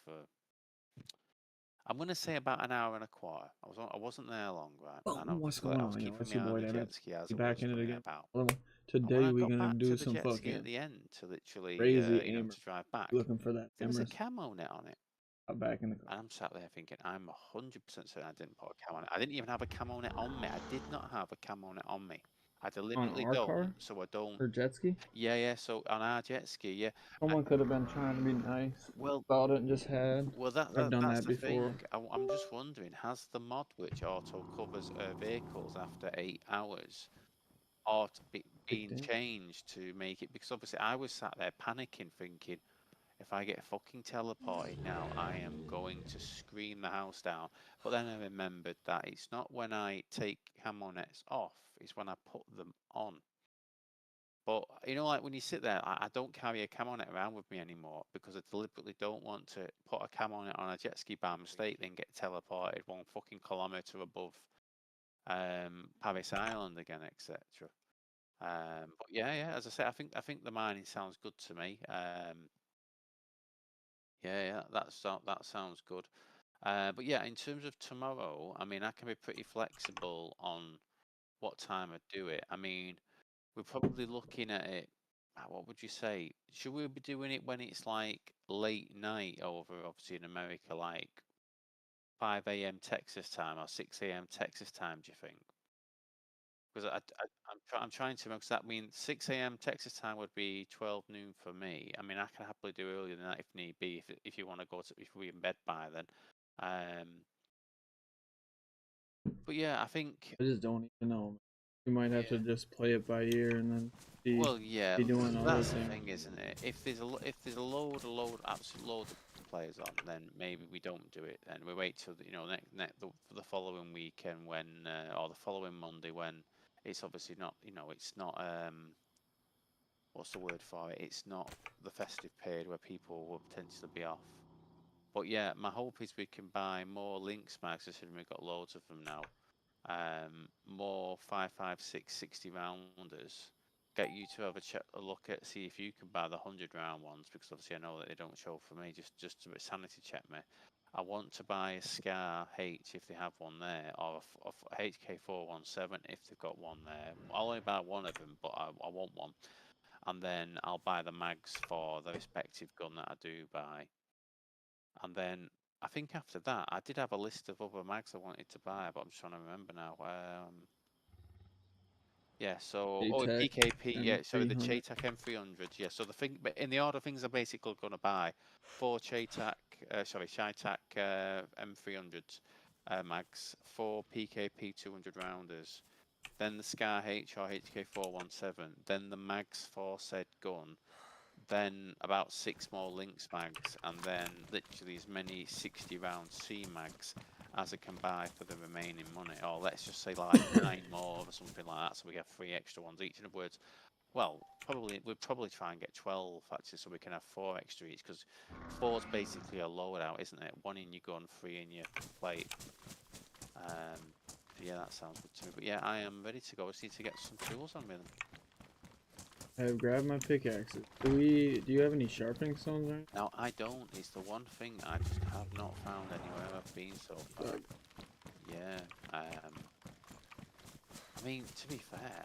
for, I'm going to say about an hour and a quarter. I wasn't there long, right? Well, And what's going I was on? You know, keeping it's my your eye on boy the jet David. ski as You I back was in it running again. about. Well, And when today I we're got gonna back do to the some jet ski at fucking the end to literally, crazy you know, aimer. to drive back, Looking for that there was a Emirates. camo net on it. I'm back in the car. And I'm sat there thinking, I'm 100% certain I didn't put a camo net. I didn't even have a camo net on me. I did not have a camo net on me. I On deliberately our car don't, so I don't. or jet ski? Yeah. So on our jet ski, yeah. Someone could have been trying to be nice. Well, Thought it and just had. well, I've done that's that the before. thing. I'm just wondering, has the mod which auto covers vehicles after 8 hours Kicked been in. changed to make it? Because obviously I was sat there panicking, thinking, if I get fucking teleported now, I am going to scream the house down. But then I remembered that it's not when I take camo nets off, it's when I put them on. But you know, like when you sit there, I don't carry a camo net around with me anymore because I deliberately don't want to put a camo net on a jet ski by mistake, then get teleported 1 fucking kilometre above Paris Island again, etc. But yeah, as I say, I think the mining sounds good to me. Yeah, that sounds good. But yeah, in terms of tomorrow, I mean, I can be pretty flexible on what time I do it. I mean, we're probably looking at it. What would you say? Should we be doing it when it's like late night over, obviously in America, like 5 a.m. Texas time or 6 a.m. Texas time? Do you think? Because I'm trying to, because that means 6 a.m. Texas time would be 12 noon for me. I mean, I can happily do earlier than that if need be, if you want to go to, if we're in bed by then. Um, but yeah, I think. I just don't even know. You might have to Yeah. just play it by ear and then Well, yeah, be doing other that's the things. thing, isn't it? If there's a absolute load of players on, then maybe we don't do it. Then we wait till you know for the following weekend when or the following Monday when it's obviously not it's not what's the word for it? It's not the festive period where people will potentially be off. But yeah, my hope is we can buy more Lynx mags. As we've got loads of them now. More 5.56 60 rounders. Get you to have a look at, see if you can buy the 100 round ones because obviously I know that they don't show for me. Just to sanity check me. I want to buy a Scar H if they have one there, or a HK417 if they've got one there. I'll only buy one of them, but I want one, and then I'll buy the mags for the respective gun that I do buy, and then I think after that, I did have a list of other mags I wanted to buy, but I'm just trying to remember now. Yeah, so J-Tech PKP, yeah, sorry, the M300. Chaytak M300, yeah. So the thing, but in the order of things, I'm basically going to buy four Chaytak M300s mags, four PKP 200 rounders, then the Scar H or HK417, then the mags for said gun, then about 6 more Lynx mags, and then literally as many 60 round C mags as I can buy for the remaining money. Or let's just say like 9 more or something like that, so we have 3 extra ones each. In other words, well, we'd probably try and get 12 actually, so we can have 4 extra each, because 4's basically a loadout, isn't it? 1 in your gun, 3 in your plate. Yeah, that sounds good to me. But yeah, I am ready to go. I just need to get some tools on with them. I've grabbed my pickaxes. Do you have any sharpening stones, right? Now, I don't. It's the one thing I just have not found anywhere I've been so far. Yeah. I mean, to be fair,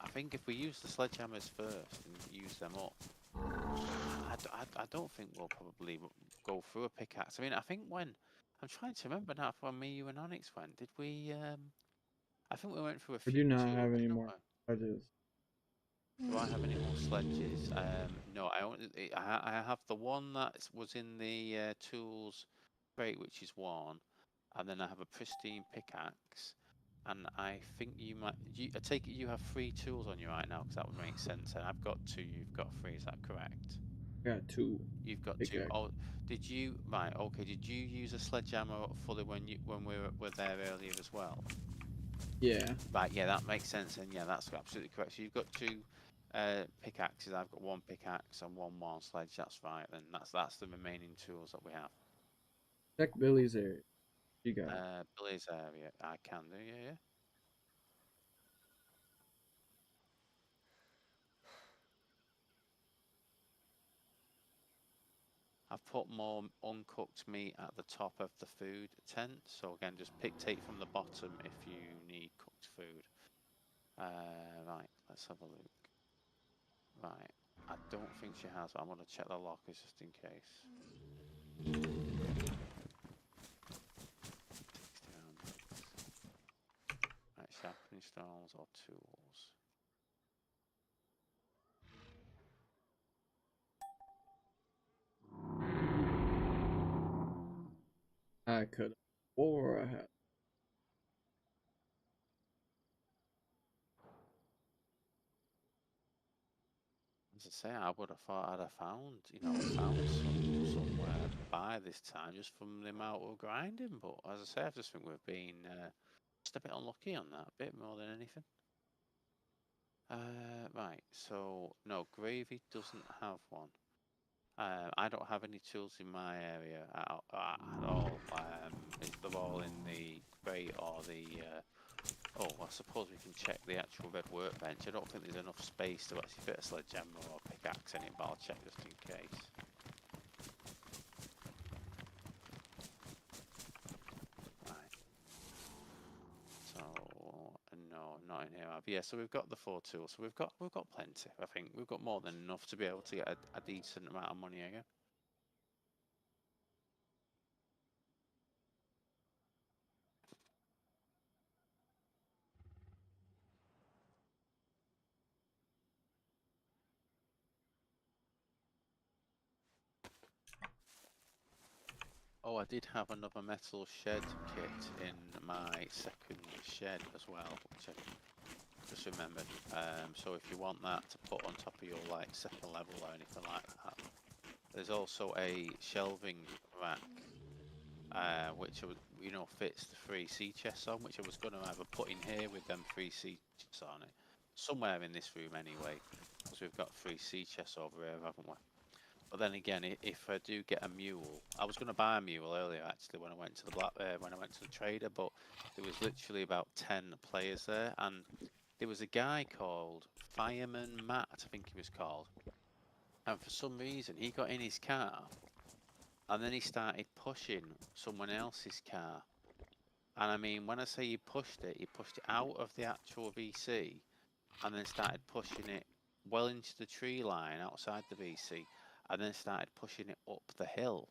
I think if we use the sledgehammers first and use them up, I don't think we'll probably go through a pickaxe. I mean, I think I'm trying to remember now when me, you, and Onyx went, did we, I think we went through a I few do not tools, have any didn't more we? sledges. Do I have any more sledges? No, I have the one that was in the tools crate, which is one, and then I have a pristine pickaxe, and I think I take it you have 3 tools on you right now, because that would make sense. And I've got 2, you've got 3. Is that correct? I got 2 You've got 2. pickaxes. Oh, did you? Right. Okay. Did you use a sledgehammer fully when we were there earlier as well? Yeah. Right, yeah, that makes sense, and yeah, that's absolutely correct. So you've got 2 pickaxes. I've got 1 pickaxe and 1 sledge. That's right. Then that's the remaining tools that we have. Check Billy's area. You got it. Billy's area. I can do. Yeah. I've put more uncooked meat at the top of the food tent. So again, just take from the bottom if you need cooked food. Right, let's have a look. Right, I don't think she has. I'm gonna check the lockers just in case. 60 round. Right, sharpening stones or tools. I could, or I had. As I say, I would have thought I'd have found, found some somewhere by this time just from the amount of grinding. But as I say, I just think we've been just a bit unlucky on that, a bit more than anything. Right, so no, Gravy doesn't have one. I don't have any tools in my area at all. They're all in the crate or the. Oh, I suppose we can check the actual red workbench. I don't think there's enough space to actually fit a sledgehammer or pickaxe in it, but I'll check just in case. Right. So no, not in here. Yeah, so we've got the 4 tools. So we've got plenty. I think we've got more than enough to be able to get a decent amount of money again. Oh, I did have another metal shed kit in my second shed as well, which I just remembered. So if you want that to put on top of your second level or anything like that, there's also a shelving rack, which fits the 3 sea chests on, which I was going to either put in here with them 3 sea chests on it, somewhere in this room anyway, because we've got 3 sea chests over here, haven't we? But then again, if I do get a mule, I was going to buy a mule earlier actually when I went to the trader, but there was literally about 10 players there, and there was a guy called Fireman Matt, I think he was called, and for some reason he got in his car, and then he started pushing someone else's car, and I mean when I say he pushed it out of the actual VC, and then started pushing it well into the tree line outside the VC. And then started pushing it up the hill.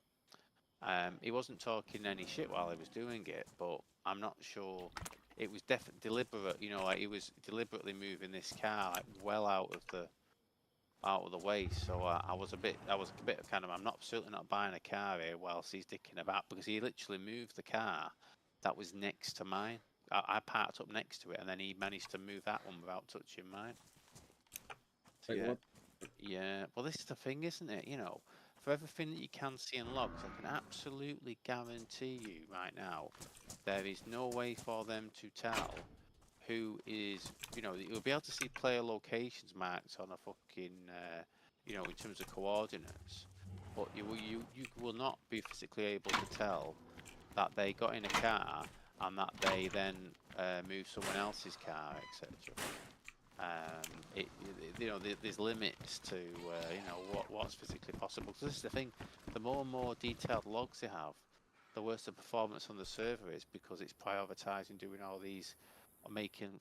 He wasn't talking any shit while he was doing it, but I'm not sure. It was definitely deliberate, he was deliberately moving this car well out of the way. So I was a bit kind of, I'm certainly not buying a car here whilst he's dicking about, because he literally moved the car that was next to mine. I parked up next to it, and then he managed to move that one without touching mine. So, yeah. What? Yeah, well, this is the thing, isn't it? For everything that you can see in logs, I can absolutely guarantee you right now, there is no way for them to tell who is, you'll be able to see player locations marked on a fucking, in terms of coordinates, but you will not be physically able to tell that they got in a car and that they then moved someone else's car, etc. There's limits to what's physically possible. So this is the thing: the more and more detailed logs you have, the worse the performance on the server is, because it's prioritizing doing all these, making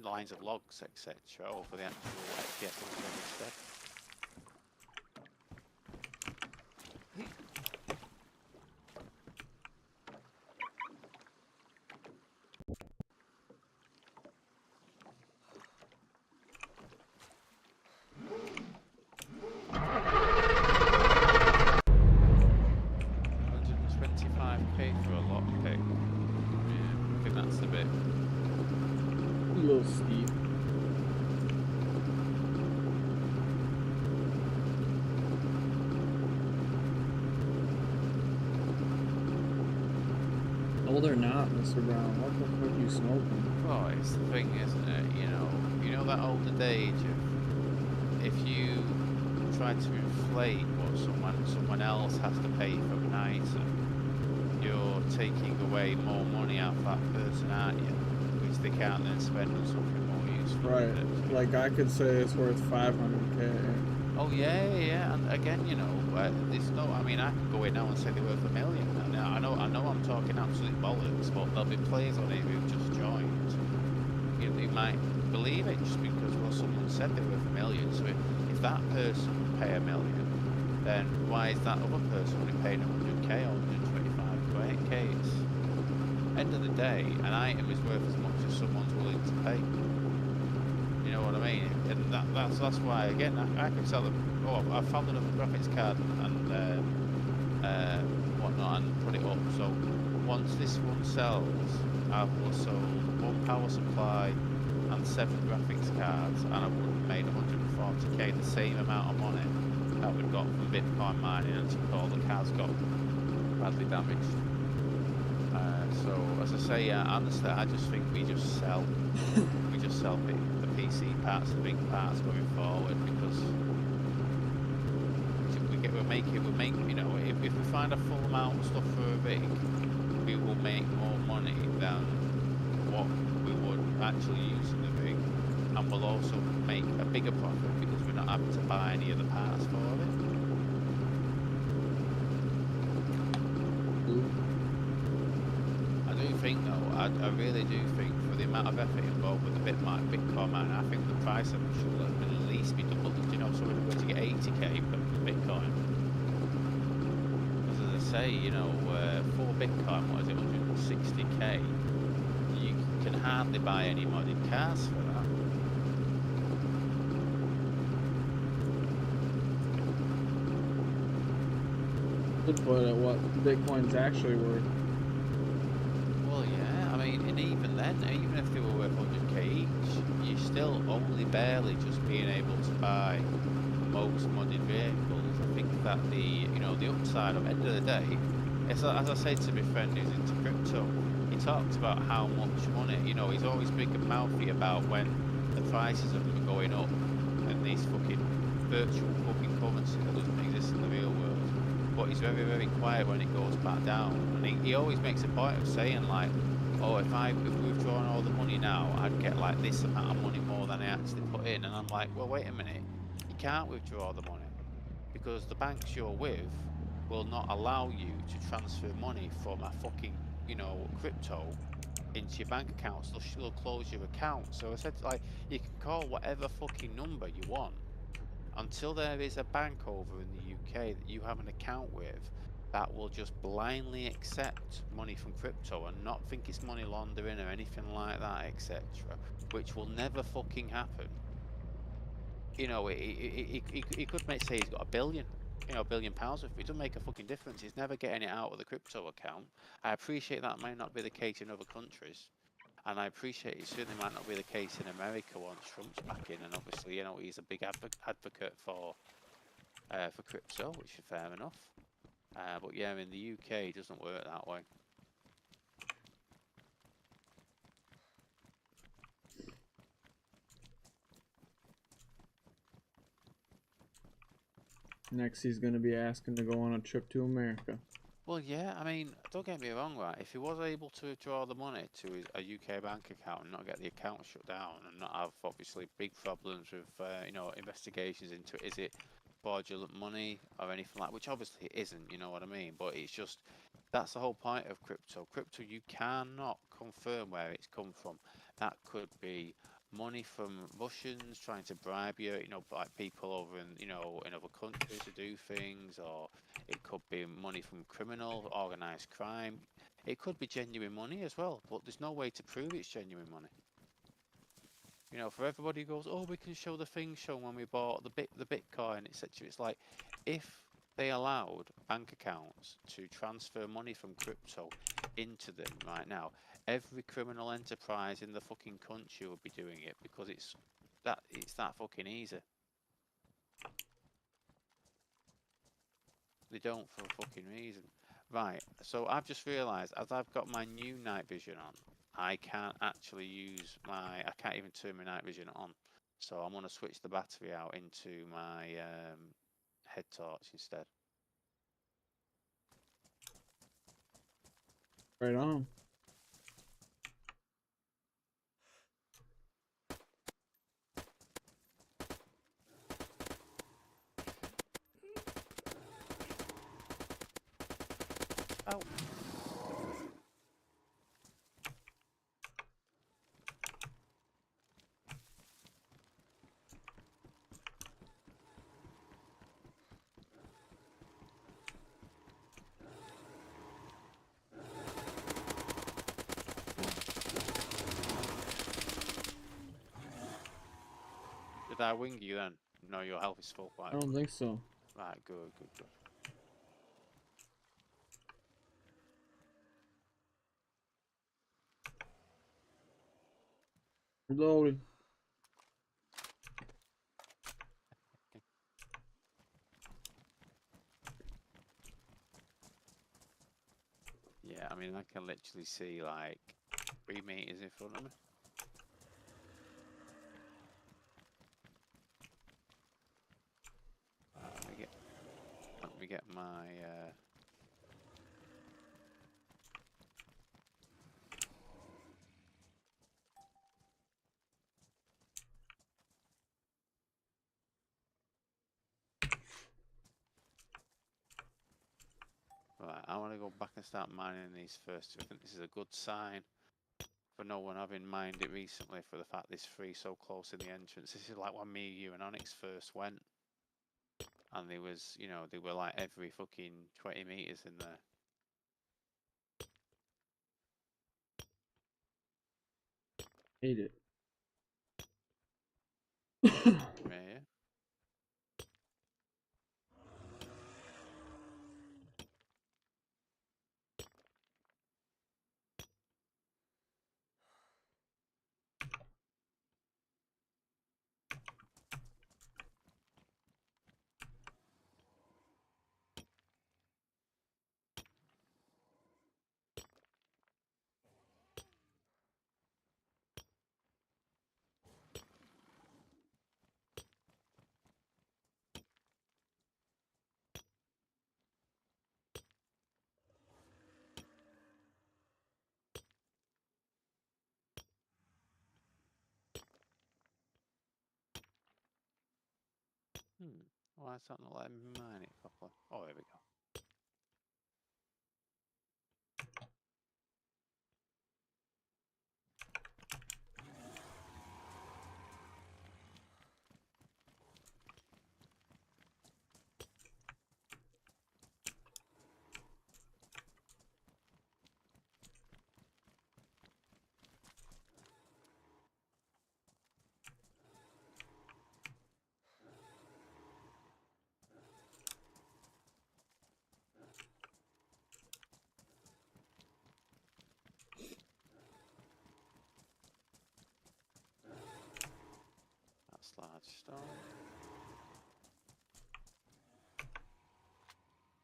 lines of logs, etc. over the actual FPS instead. 125k for a lockpick. Yeah, I think that's a bit. A little steep. No, they're not, Mr. Brown. What the fuck are you smoking? Oh, it's the thing, isn't it? You know that old adage of, if you try to inflate what someone else has to pay for an item, you're taking away more money out of that person, aren't you? Which they can't then spend on something more just Right. Like I could say it's worth 500K. Oh yeah. And again, you know, there's no. I mean, I could go in now and say they're worth 1 million. And I know, I'm talking absolute bollocks, but there'll be players on here who've just joined. You know, they might believe it just because, well, someone said they're worth 1 million. So if that person would pay 1 million, then why is that other person only paying 100K or 125K? It's end of the day, an item is worth as much as someone's willing to pay. You know what I mean? And that's why, again, I could sell them. Oh, I found another graphics card and whatnot and put it up. So once this one sells, I will have sold 1 power supply and 7 graphics cards, and I would have made 140K, the same amount of money that we got from Bitcoin mining until all the cards got badly damaged. So as I say, honestly, I just think we just sell the PC parts, the big parts going forward, because we'll make, you know, if we find a full amount of stuff for a rig, we will make more money than what we would actually use in the rig, and we'll also make a bigger profit because we're not having to buy any of the parts for it. I do think though, I really do think for the amount of effort involved with the Bitcoin mine, I think the price of it should at least be doubled. You know, so we're going to get 80K per Bitcoin. As I say, you know, for Bitcoin, what is it, 160K? You can hardly buy any modded cars for that. But at what Bitcoin's actually worth. Well, yeah, I mean, and even then, even if they were worth 100K each, you're still only barely just being able to buy most modded vehicles. I think that the upside of end of the day, as I said to my friend who's into crypto, he talks about how much money, you know, he's always big and mouthy about when the prices of them are going up and these fucking virtual fucking currency that doesn't exist in the real world. But he's very, very quiet when it goes back down. And he always makes a point of saying, like, oh, if we withdrawn all the money now, I'd get like this amount of money more than I actually put in. And I'm like, well, wait a minute, you can't withdraw the money because the banks you're with will not allow you to transfer money from a fucking, you know, crypto into your bank account. So they'll close your account. So I said, like, you can call whatever fucking number you want. Until there is a bank over in the UK that you have an account with that will just blindly accept money from crypto and not think it's money laundering or anything like that, etc., which will never fucking happen. You know, he could say he's got £1 billion, you know, £1 billion. It doesn't make a fucking difference. He's never getting it out of the crypto account. I appreciate that might not be the case in other countries. And I appreciate it certainly might not be the case in America once Trump's back in, and obviously, you know, he's a big advocate for crypto, which is fair enough. But yeah, in the UK, it doesn't work that way. Next, he's going to be asking to go on a trip to America. Well, yeah, I mean, don't get me wrong, right? If he was able to withdraw the money to a UK bank account and not get the account shut down and not have obviously big problems with, you know, investigations into is it fraudulent money or anything like, which obviously it isn't, you know what I mean? But it's just that's the whole point of crypto. Crypto, you cannot confirm where it's come from. That could be money from Russians trying to bribe you, you know, like people over in, you know, in other countries to do things, or it could be money from criminal, organised crime. It could be genuine money as well, but there's no way to prove it's genuine money. You know, for everybody who goes, oh, we can show the thing shown when we bought the Bitcoin, etc. It's like, if they allowed bank accounts to transfer money from crypto into them right now, every criminal enterprise in the fucking country would be doing it because it's that fucking easy. They don't for a fucking reason. Right, so I've just realised as I've got my new night vision on, I can't actually I can't even turn my night vision on. So I'm going to switch the battery out into my head torch instead. Right on. Oh. Did I wing you then? No, your health is full. Right, I don't think so. right, good, good, good. Reloading. Yeah, I mean, I can literally see like 3 meters in front of me. Let me get my. Right, I want to go back and start mining these first. I think this is a good sign for no one having mined it recently for the fact there's 3 so close in the entrance. This is like when me, you, and Onyx first went, and there was, you know, they were like every fucking 20 meters in there. Hate it. Yeah. Why is that not letting me mine it properly? Oh, here we go. That's large stone.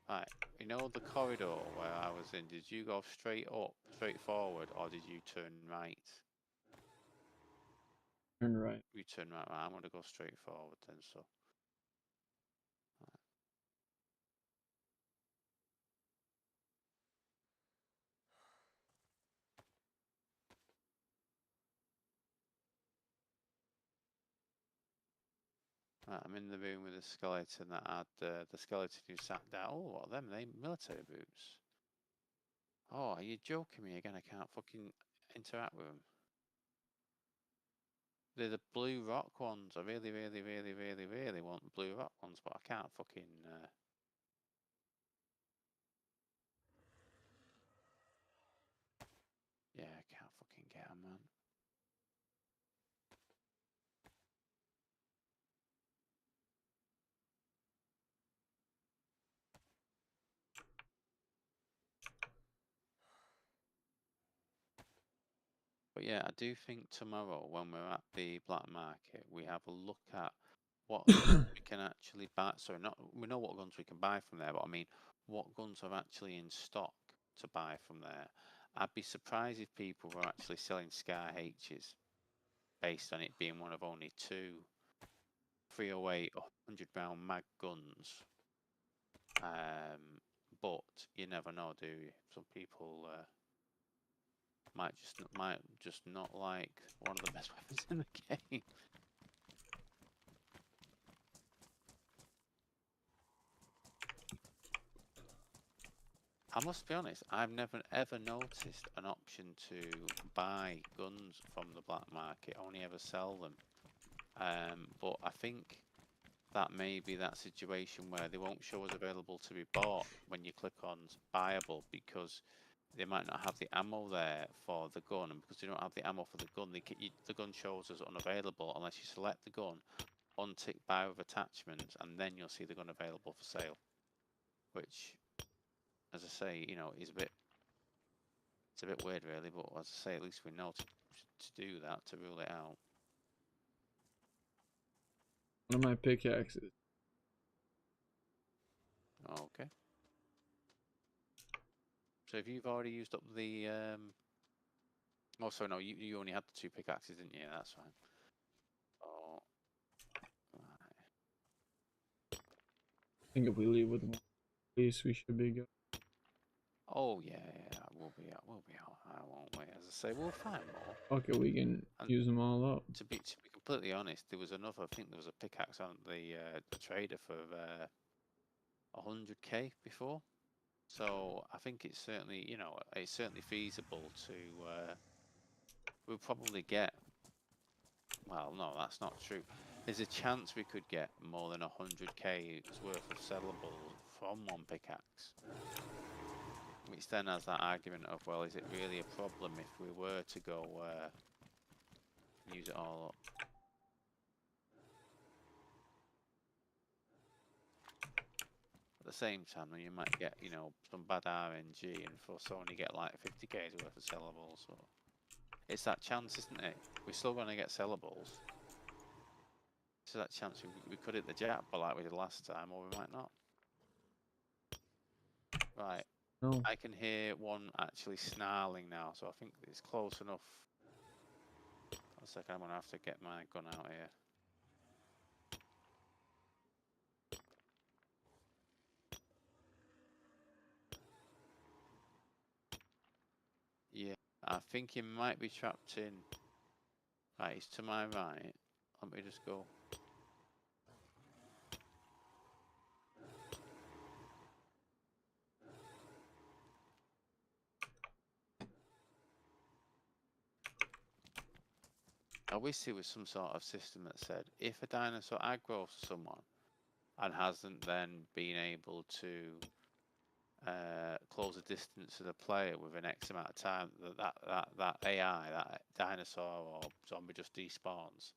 Right, you know the corridor where I was in, did you go straight up, straight forward, or did you turn right? Turn right. You turn right, I'm going to go straight forward then, so. Right, I'm in the room with the skeleton that had the skeleton who sat down. Oh, what are them? They military boots. Oh, are you joking me again? I can't fucking interact with them. They're the blue rock ones. I really, really, really, really, really want the blue rock ones, but I can't fucking. Yeah, I can't fucking get them, man. But yeah, I do think tomorrow when we're at the black market, we have a look at what guns we can actually buy. So not we know what guns we can buy from there, but I mean what guns are actually in stock to buy from there. I'd be surprised if people were actually selling Sky H's based on it being one of only 2 308 100-round mag guns. But you never know, do you? Some people might just not like one of the best weapons in the game. I must be honest, I've never ever noticed an option to buy guns from the black market. I only ever sell them. But I think that may be that situation where they won't show as available to be bought when you click on buyable because they might not have the ammo there for the gun, and because they don't have the ammo for the gun, the gun shows as unavailable unless you select the gun, untick buy with attachments, and then you'll see the gun available for sale. Which, as I say, is it's a bit weird really, but as I say, at least we know to do that, to rule it out. One of my pickaxes. Okay. So if you've already used up the oh, sorry, no, you only had the 2 pickaxes, didn't you? Yeah, that's fine. Oh, right. I think if we leave with one piece, we should be good. Oh yeah, we'll be out high, won't we? As I say, we'll find more. Okay, we can use them all up. To be completely honest, there was another. I think there was a pickaxe on the trader for 100k before. So I think it's certainly, it's certainly feasible to. We'll probably get. Well, no, that's not true. There's a chance we could get more than 100k's worth of sellables from one pickaxe. Which then has that argument of, well, is it really a problem if we were to go use it all up? At the same time, you might get, some bad RNG and for so only get like 50k's worth of sellables. So it's that chance, isn't it? We're still going to get sellables. So that chance we could hit the jackpot like we did last time, or we might not. Right. No. I can hear one actually snarling now, so I think it's close enough. One second, I'm going to have to get my gun out here. Yeah, I think he might be trapped in. Right, he's to my right. Let me just go. I wish there was some sort of system that said if a dinosaur aggroes someone and hasn't then been able to close a distance to the player within X amount of time, that AI, that dinosaur or zombie just despawns.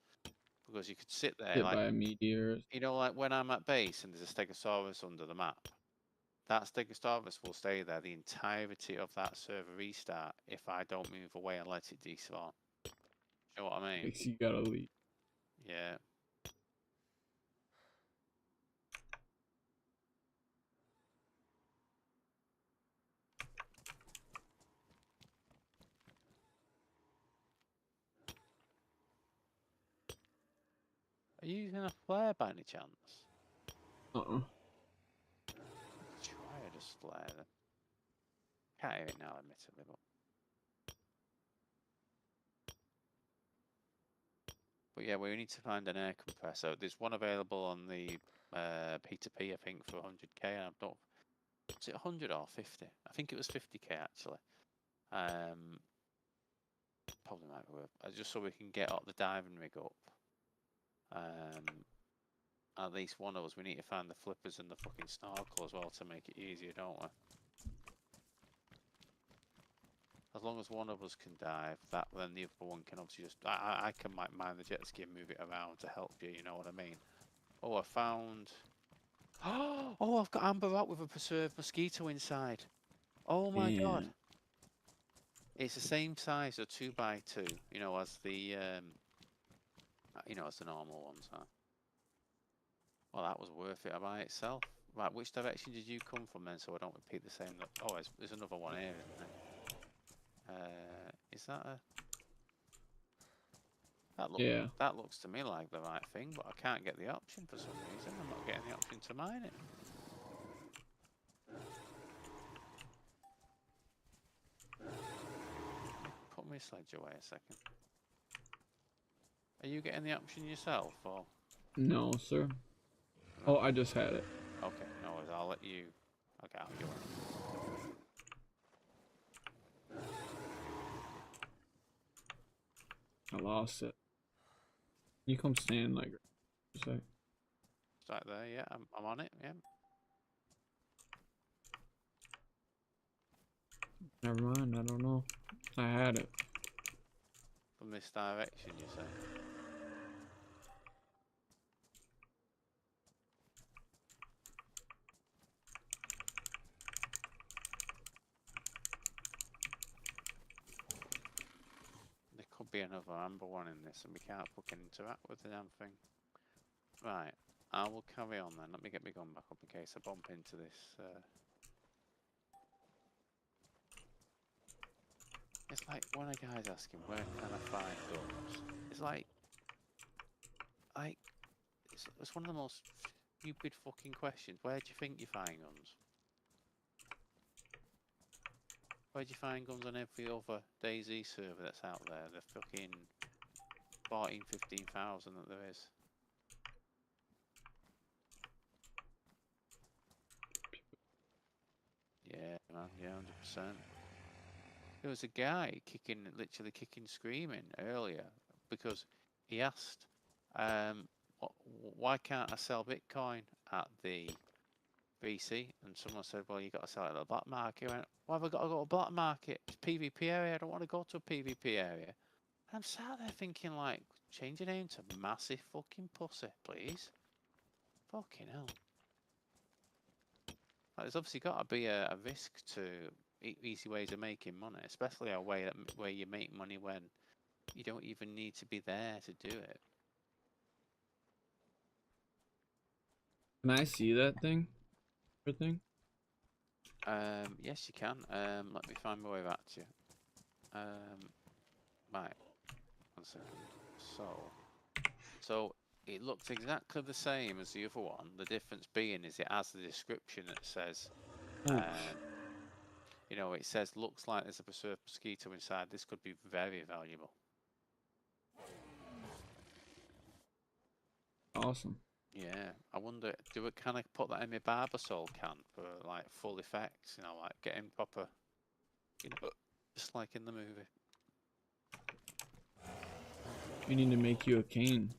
Because you could sit there Hit by a meteor. like when I'm at base and there's a Stegosaurus under the map, that Stegosaurus will stay there the entirety of that server restart if I don't move away and let it despawn. You know what I mean? You gotta leave. Yeah. Are you using a flare by any chance? Uh-uh. Try to just flare them. Can't hear it now, admittedly, but yeah, we need to find an air compressor. There's one available on the P2P, I think, for 100k, and I don't. Was it 100 or 50? I think it was 50k actually. Probably might be worth. Just so we can get up the diving rig up. At least one of us. We need to find the flippers and the fucking snorkel as well to make it easier, don't we? As long as one of us can dive, then the other one can obviously just. I can mine the jet ski and move it around to help you. You know what I mean? Oh, I found. Oh, I've got amber rock with a preserved mosquito inside. Oh my god! It's the same size, a 2x2. As the as the normal ones are. Well, that was worth it by itself. Right, which direction did you come from then, so I don't repeat the same? Oh, there's another one here, isn't there? Is that a... That looks to me like the right thing, but I can't get the option for some reason. I'm not getting the option to mine it. Put my sledge away a second. Are you getting the option yourself, or...? No, sir. No. Oh, I just had it. Okay, no worries, I'll let you... Okay, I'll go. I lost it. You come stand like a sec. It's right there, yeah. I'm on it, yeah. Never mind, I don't know. I had it. From this direction, you say? There could be another amber one in this, and we can't fucking interact with the damn thing. Right, I will carry on then. Let me get my gun back up in case I bump into this. It's like when a guy's asking where can I find guns, it's like it's one of the most stupid fucking questions. Where do you think you find guns? Where do you find guns on every other Dayz server that's out there? The fucking 14, 15,000 that there is. Yeah, man, yeah, 100%. There was a guy literally kicking, screaming earlier because he asked, why can't I sell Bitcoin at the VC? And someone said, well, you got to sell it at the black market. He went, why have I got to go to a black market? It's PvP area. I don't want to go to a PvP area. And I'm sat there thinking, like, change your name to Massive fucking Pussy, please. Fucking hell. Like, there's obviously got to be a risk to easy ways of making money, especially a way where you make money when you don't even need to be there to do it. Can I see that thing? Yes, you can. Let me find my way back to you. Right, 1 second. So it looks exactly the same as the other one. The difference being is it has the description that says, you know, it says looks like there's a preserved mosquito inside. This could be very valuable. Awesome. Yeah, I wonder, can I put that in my Barbasol can for like full effects? You know, like getting proper, you know, just like in the movie. We need to make you a cane.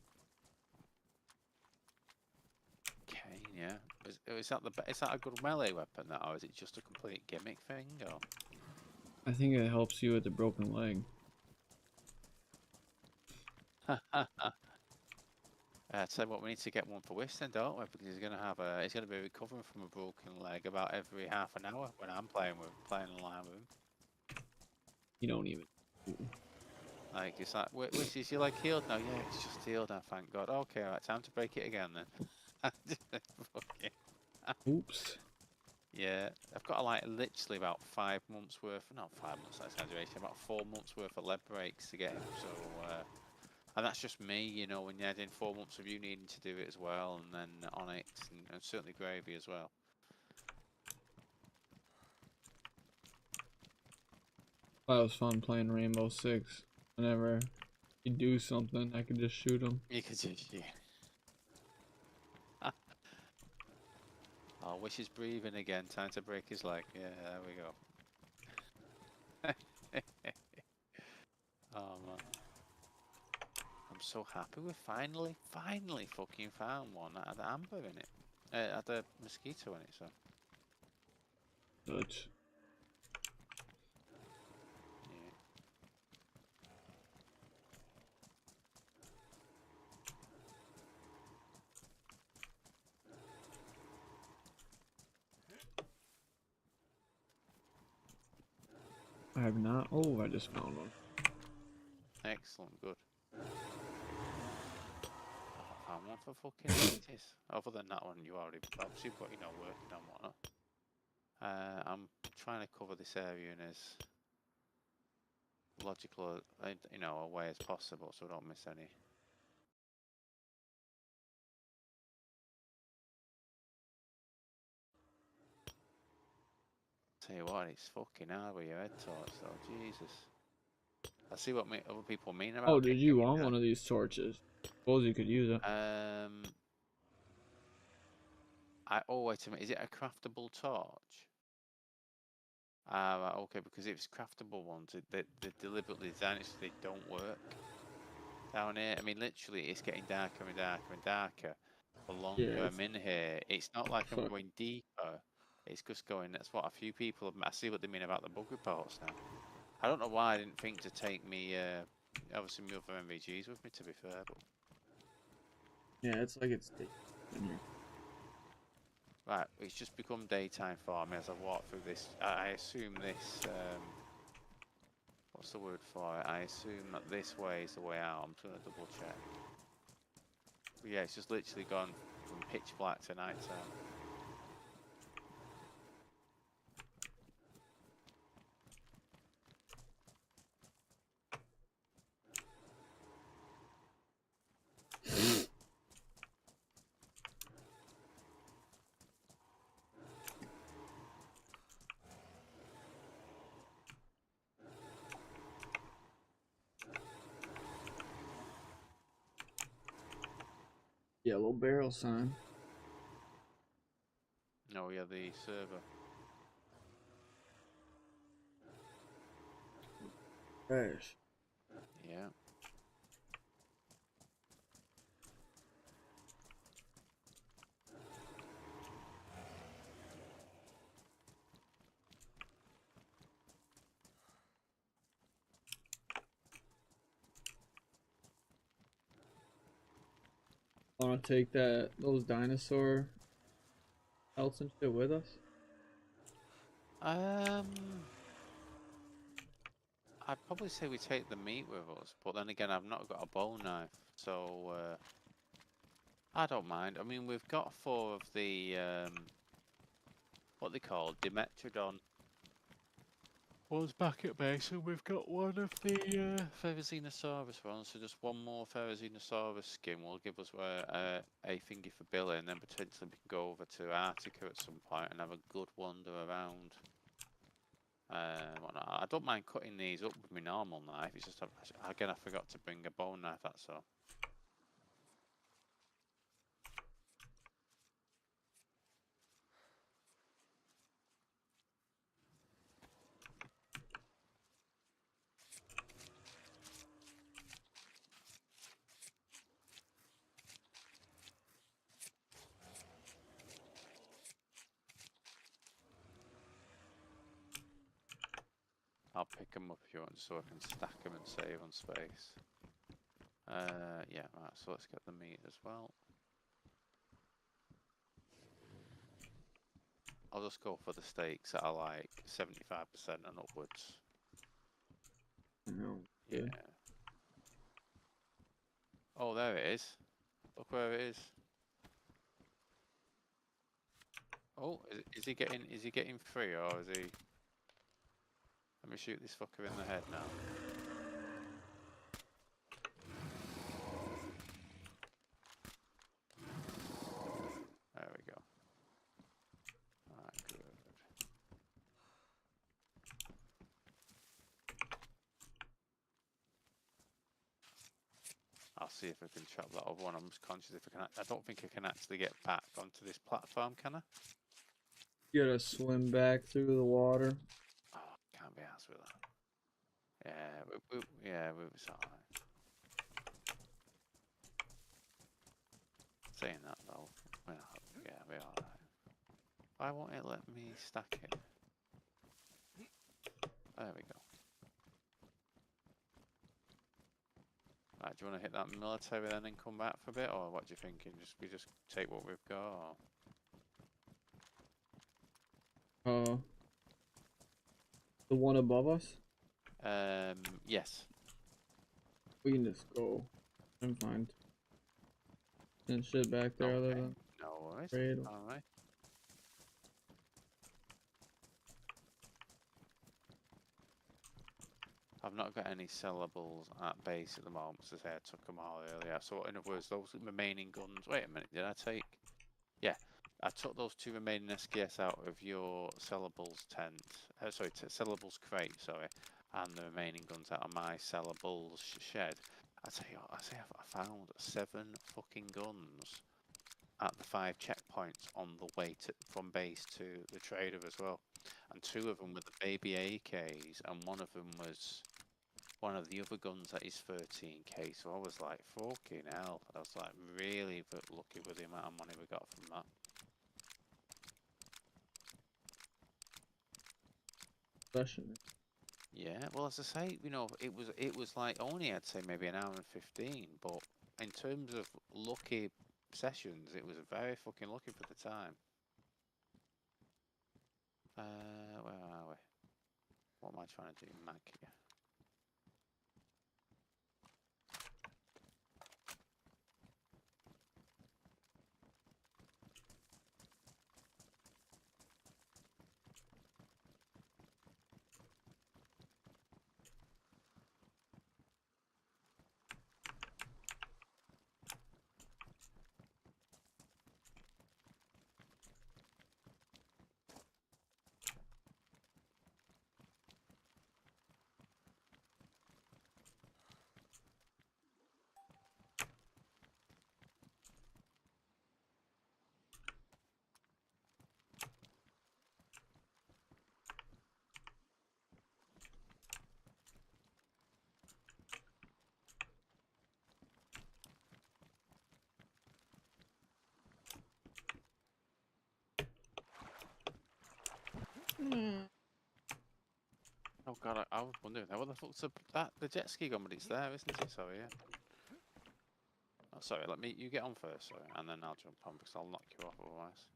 Cane, yeah. Is that a good melee weapon, that, or is it just a complete gimmick thing? Or I think it helps you with the broken leg. tell you what, we need to get one for Winston, don't we? Because he's gonna be recovering from a broken leg about every half an hour when I'm playing online with him. You don't even. Like, it's like, which is your leg healed now? Yeah, it's just healed now, thank God. Okay, alright, time to break it again then. Oops. Yeah, I've got like literally about 5 months worth, not 5 months, that's exaggeration, about 4 months worth of leg breaks to get him. So, and that's just me, you know, when you add in 4 months of you needing to do it as well, and then Onyx, and certainly Gravy as well. That was fun playing Rainbow Six. Whenever you do something, I could just shoot him. You could just, yeah. Oh, Wish is breathing again, time to break his leg. Yeah, there we go. Oh man. I'm so happy we finally fucking found one that had amber in it. Had a mosquito in it, so. Dutch. Yeah. I have not. Oh, I just found one. Excellent, good. I found one for fucking ages. Other than that one, you already obviously got, you know, working on whatnot. I'm trying to cover this area in as logical, you know, a way as possible, so I don't miss any. Tell you what, it's fucking hard with your head torch, though. Jesus. I see what other people mean about. Oh, did you want one of these torches? Suppose you could use it. Wait a minute. Is it a craftable torch? Right, okay, because if it's craftable ones, they deliberately design it so they don't work. down here. I mean, literally, it's getting darker and darker and darker. The longer Yeah, I'm in here, it's not like I'm fuck. going deeper. It's just going. That's what a few people have. I see what they mean about the bug reports now. I don't know why I didn't think to take me. Obviously, my other MVGs with me. To be fair, but Yeah, it's like it's deep in here. right, it's just become daytime for me as I walk through this. I assume this. What's the word for it? I assume that this way is the way out. I'm just gonna double check. But yeah, it's just literally gone from pitch black to night time. Yellow barrel sign. No, yeah, the server. Crash. Yeah. Want to take those dinosaur pelts and shit with us? I'd probably say we take the meat with us, but then again, I've not got a bone knife, so I don't mind. I mean, we've got 4 of the what they call Dimetrodon ones back at base, and we've got 1 of the Ferrozenosaurus ones. So just 1 more Ferrozenosaurus skin will give us a thingy for Billy, and then potentially we can go over to Arctica at some point and have a good wander around. Whatnot. I don't mind cutting these up with my normal knife. It's just again I forgot to bring a bone knife. That's all. I'll pick them up if you want, so I can stack them and save on space. Yeah, right. So let's get the meat as well. I'll just go for the steaks that are like 75% and upwards. No. Yeah. Good. Oh, there it is. Look where it is. Oh, is he getting? Is he getting free or is he? Let me shoot this fucker in the head now. There we go. Alright, good. I'll see if I can chop that other one. I'm just conscious if I can. I don't think I can actually get back onto this platform, can I? You gotta swim back through the water. Oh, can't be asked with that. Yeah, it's alright. Saying that though, yeah, we're alright. Why won't it let me stack it? There we go. Right, do you want to hit that military then and come back for a bit, or what do you think? We just take what we've got. Or... The one above us. Yes. We can just go and find and shit back there other Okay. than No worries. trade. All right. I've not got any sellables at base at the moment, as I say, I took them all earlier. So in other words, those remaining guns. Wait a minute, did I take? Yeah, I took those 2 remaining SKS out of your sellables tent. Sorry, sellables crate. Sorry, and the remaining guns out of my sellables shed. I say I found 7 fucking guns at the 5 checkpoints on the way from base to the trader as well, and 2 of them were the baby AKs, and 1 of them was one of the other guns that is 13k. So I was like, fucking hell. I was like really lucky with the amount of money we got from that. Especially. Yeah, well, as I say, you know, it was like only I'd say maybe an hour and 15, but in terms of lucky sessions, it was very fucking lucky for the time. Where are we? What am I trying to do, Mag? Oh god, I was wondering what the fuck's that the jet ski gun, but it's there, isn't it? Sorry, yeah. Oh, sorry, you get on first, sorry, and then I'll jump on because I'll knock you off otherwise.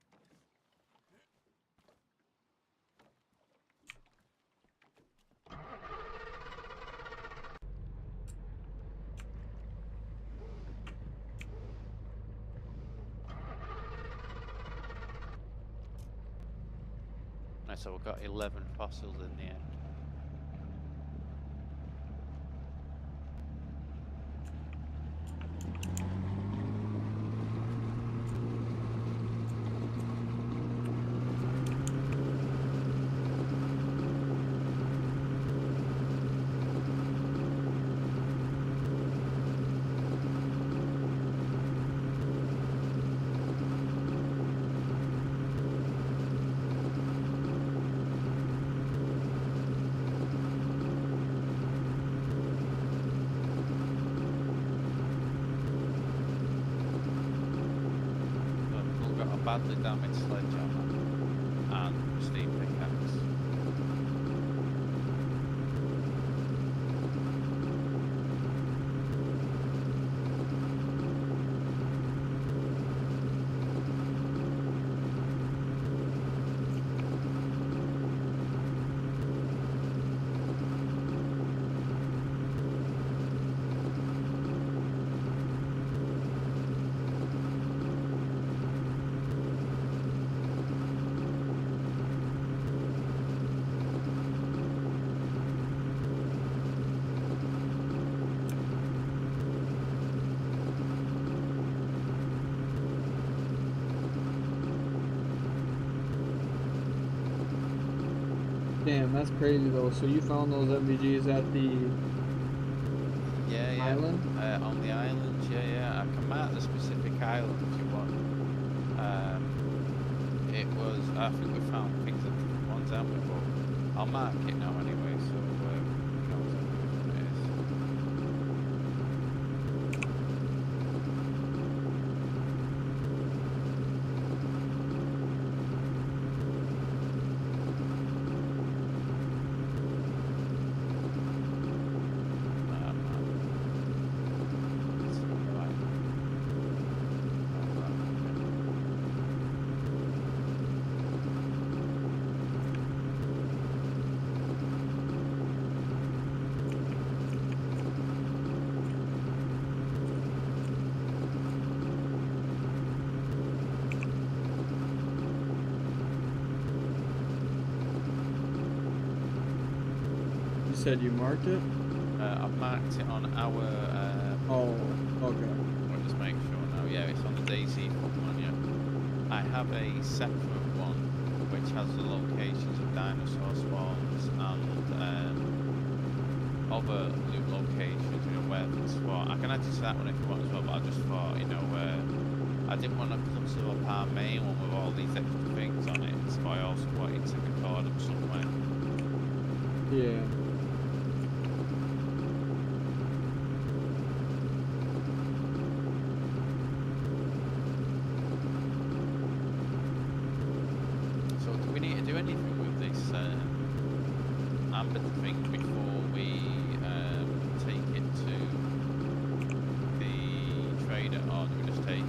Right, so we've got 11 fossils in the end. Badly damaged sledgehammer and steam pickaxe. Damn, that's crazy though. So you found those MVGs at the island? On the island, yeah. I can mark the specific island if you want. It was, I think we found things at different ones, haven't we? But I'll mark it now anyway, so we know exactly which one it is. You said you marked it? I've marked it on our. Oh, okay. I'll just make sure now. Yeah, it's on the Dayz one, yeah. I have a separate one which has the locations of dinosaur spawns and other loot locations, you know, where things spawn. I can add you to that one if you want as well, but I just thought, you know, I didn't want to clutter up our main one with all these extra things on it, so I also wanted to record them somewhere. Yeah. do anything with this amber thing before we take it to the trader, or do we just take it?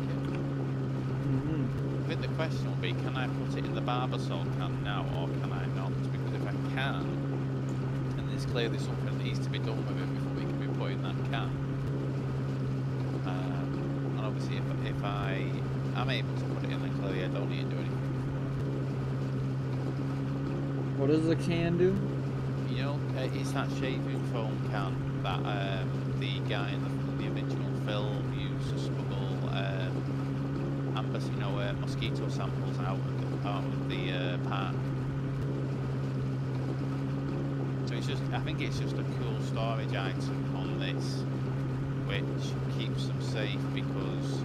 I think the question will be, can I put it in the barbasol can now, or can I not? Because if I can, and there's clearly something that needs to be done with it before we can be put in that can. And obviously, if I am able to put it in, then clearly I don't need to do anything. What does the can do? You know, it's that shaving foam can that the guy in the original film used to smuggle mosquito samples out of the park. So I think it's just a cool storage item on this, which keeps them safe because,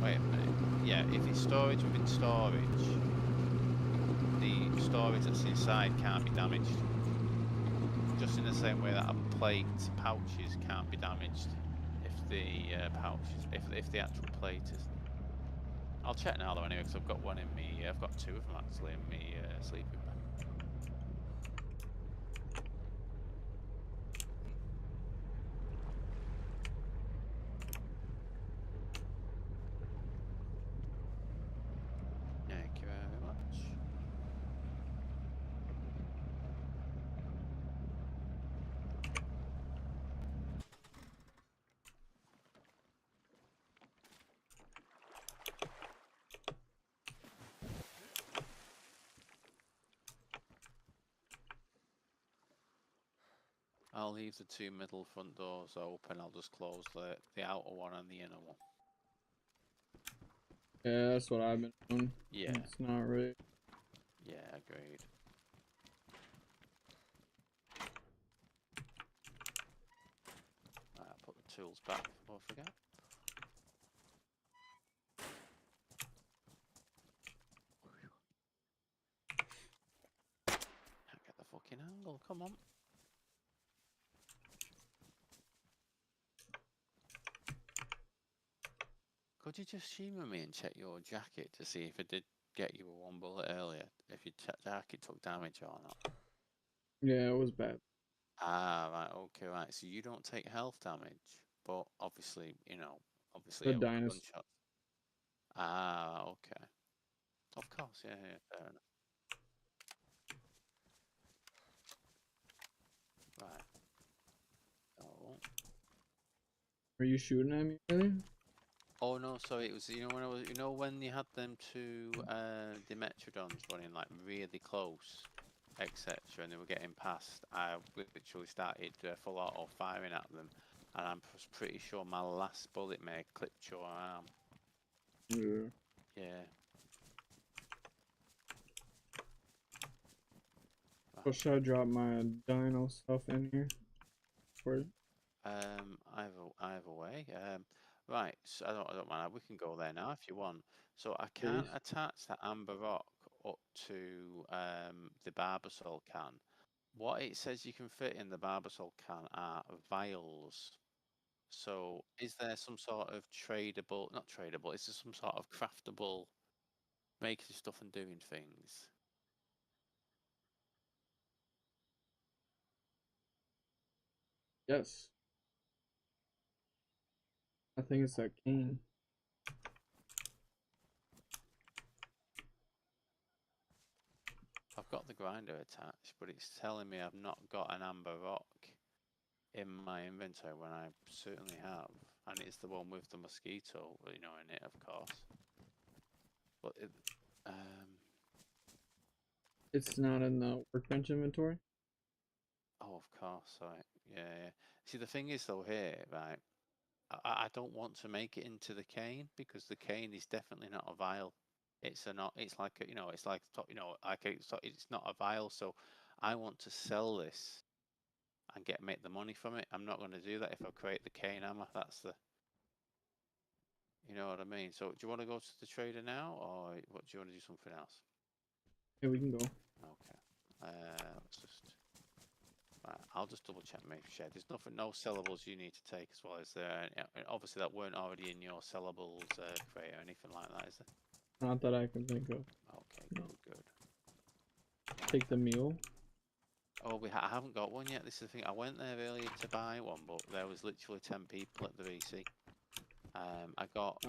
wait a minute, yeah, if it's storage within storage, the storage that's inside can't be damaged. Just in the same way that a plate pouches can't be damaged if the if the actual plate is. I'll check now though anyway, because I've got one in me. I've got two of them actually in me sleeping bag. Thank you very much. I'll leave the two middle front doors open. I'll just close the outer one and the inner one. Yeah, that's what I've been doing. Yeah. It's not right. Yeah, agreed. Right, I'll put the tools back before I forget. Can't get the fucking angle, come on. Could you just humour me and check your jacket to see if it did get you a one bullet earlier? If your jacket took damage or not? Yeah, it was bad. Ah, right, okay, right. So you don't take health damage, but obviously, obviously The it was a dinosaur. gunshot. Ah, okay. Of course, yeah, fair enough. Right. Oh. Are you shooting at me, really? Oh no, sorry, it was when you had them two Dimetrodons running like really close, etc., and they were getting past, I literally started full auto firing at them, and I'm pretty sure my last bullet may have clipped your arm. Yeah. Yeah. Well, should I drop my dino stuff in here? For it? Either way. Right, so I don't mind. We can go there now if you want. So I can't Please. attach that amber rock up to the barbasol can. What it says you can fit in the barbasol can are vials. So is there some sort of tradable, not tradable, is there some sort of craftable making stuff and doing things? Yes. I think it's that cane. I've got the grinder attached, but it's telling me I've not got an amber rock in my inventory when I certainly have, and it's the one with the mosquito, in it, of course. But It's not in the workbench inventory? oh, of course, right, yeah. See, the thing is though here, right? I don't want to make it into the cane because the cane is definitely not a vial. It's not. It's like it's like it's not a vial. So I want to sell this and make the money from it. I'm not going to do that if I create the cane hammer. That's the. You know what I mean? So do you want to go to the trader now, or what do you want to do something else? Yeah, we can go. Okay. Let's just. Right, I'll just double check make sure there's no sellables you need to take as well as there. And obviously that weren't already in your sellables crate or anything like that, is there? Not that I can think of. Okay, No. good. Take the mule. Oh, I haven't got one yet. This is the thing. I went there earlier to buy one, but there was literally 10 people at the VC. I got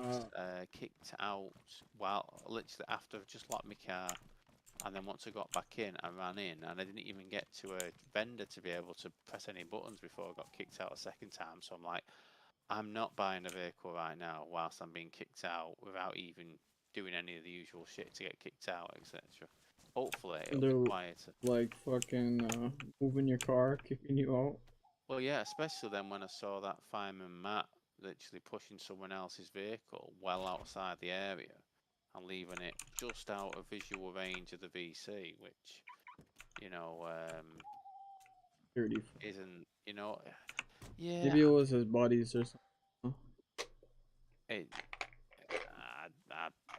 kicked out literally after I just locked my car, and then once I got back in, I ran in, and I didn't even get to a vendor to be able to press any buttons before I got kicked out a second time. So I'm like, I'm not buying a vehicle right now whilst I'm being kicked out without even doing any of the usual shit to get kicked out, etc. Hopefully it'll be They're quieter. like fucking moving your car, kicking you out. Well, yeah, especially then when I saw that fireman Matt literally pushing someone else's vehicle well outside the area and leaving it just out of visual range of the VC, which, you know, Dirty. isn't, yeah, Maybe it was his buddies or something. it,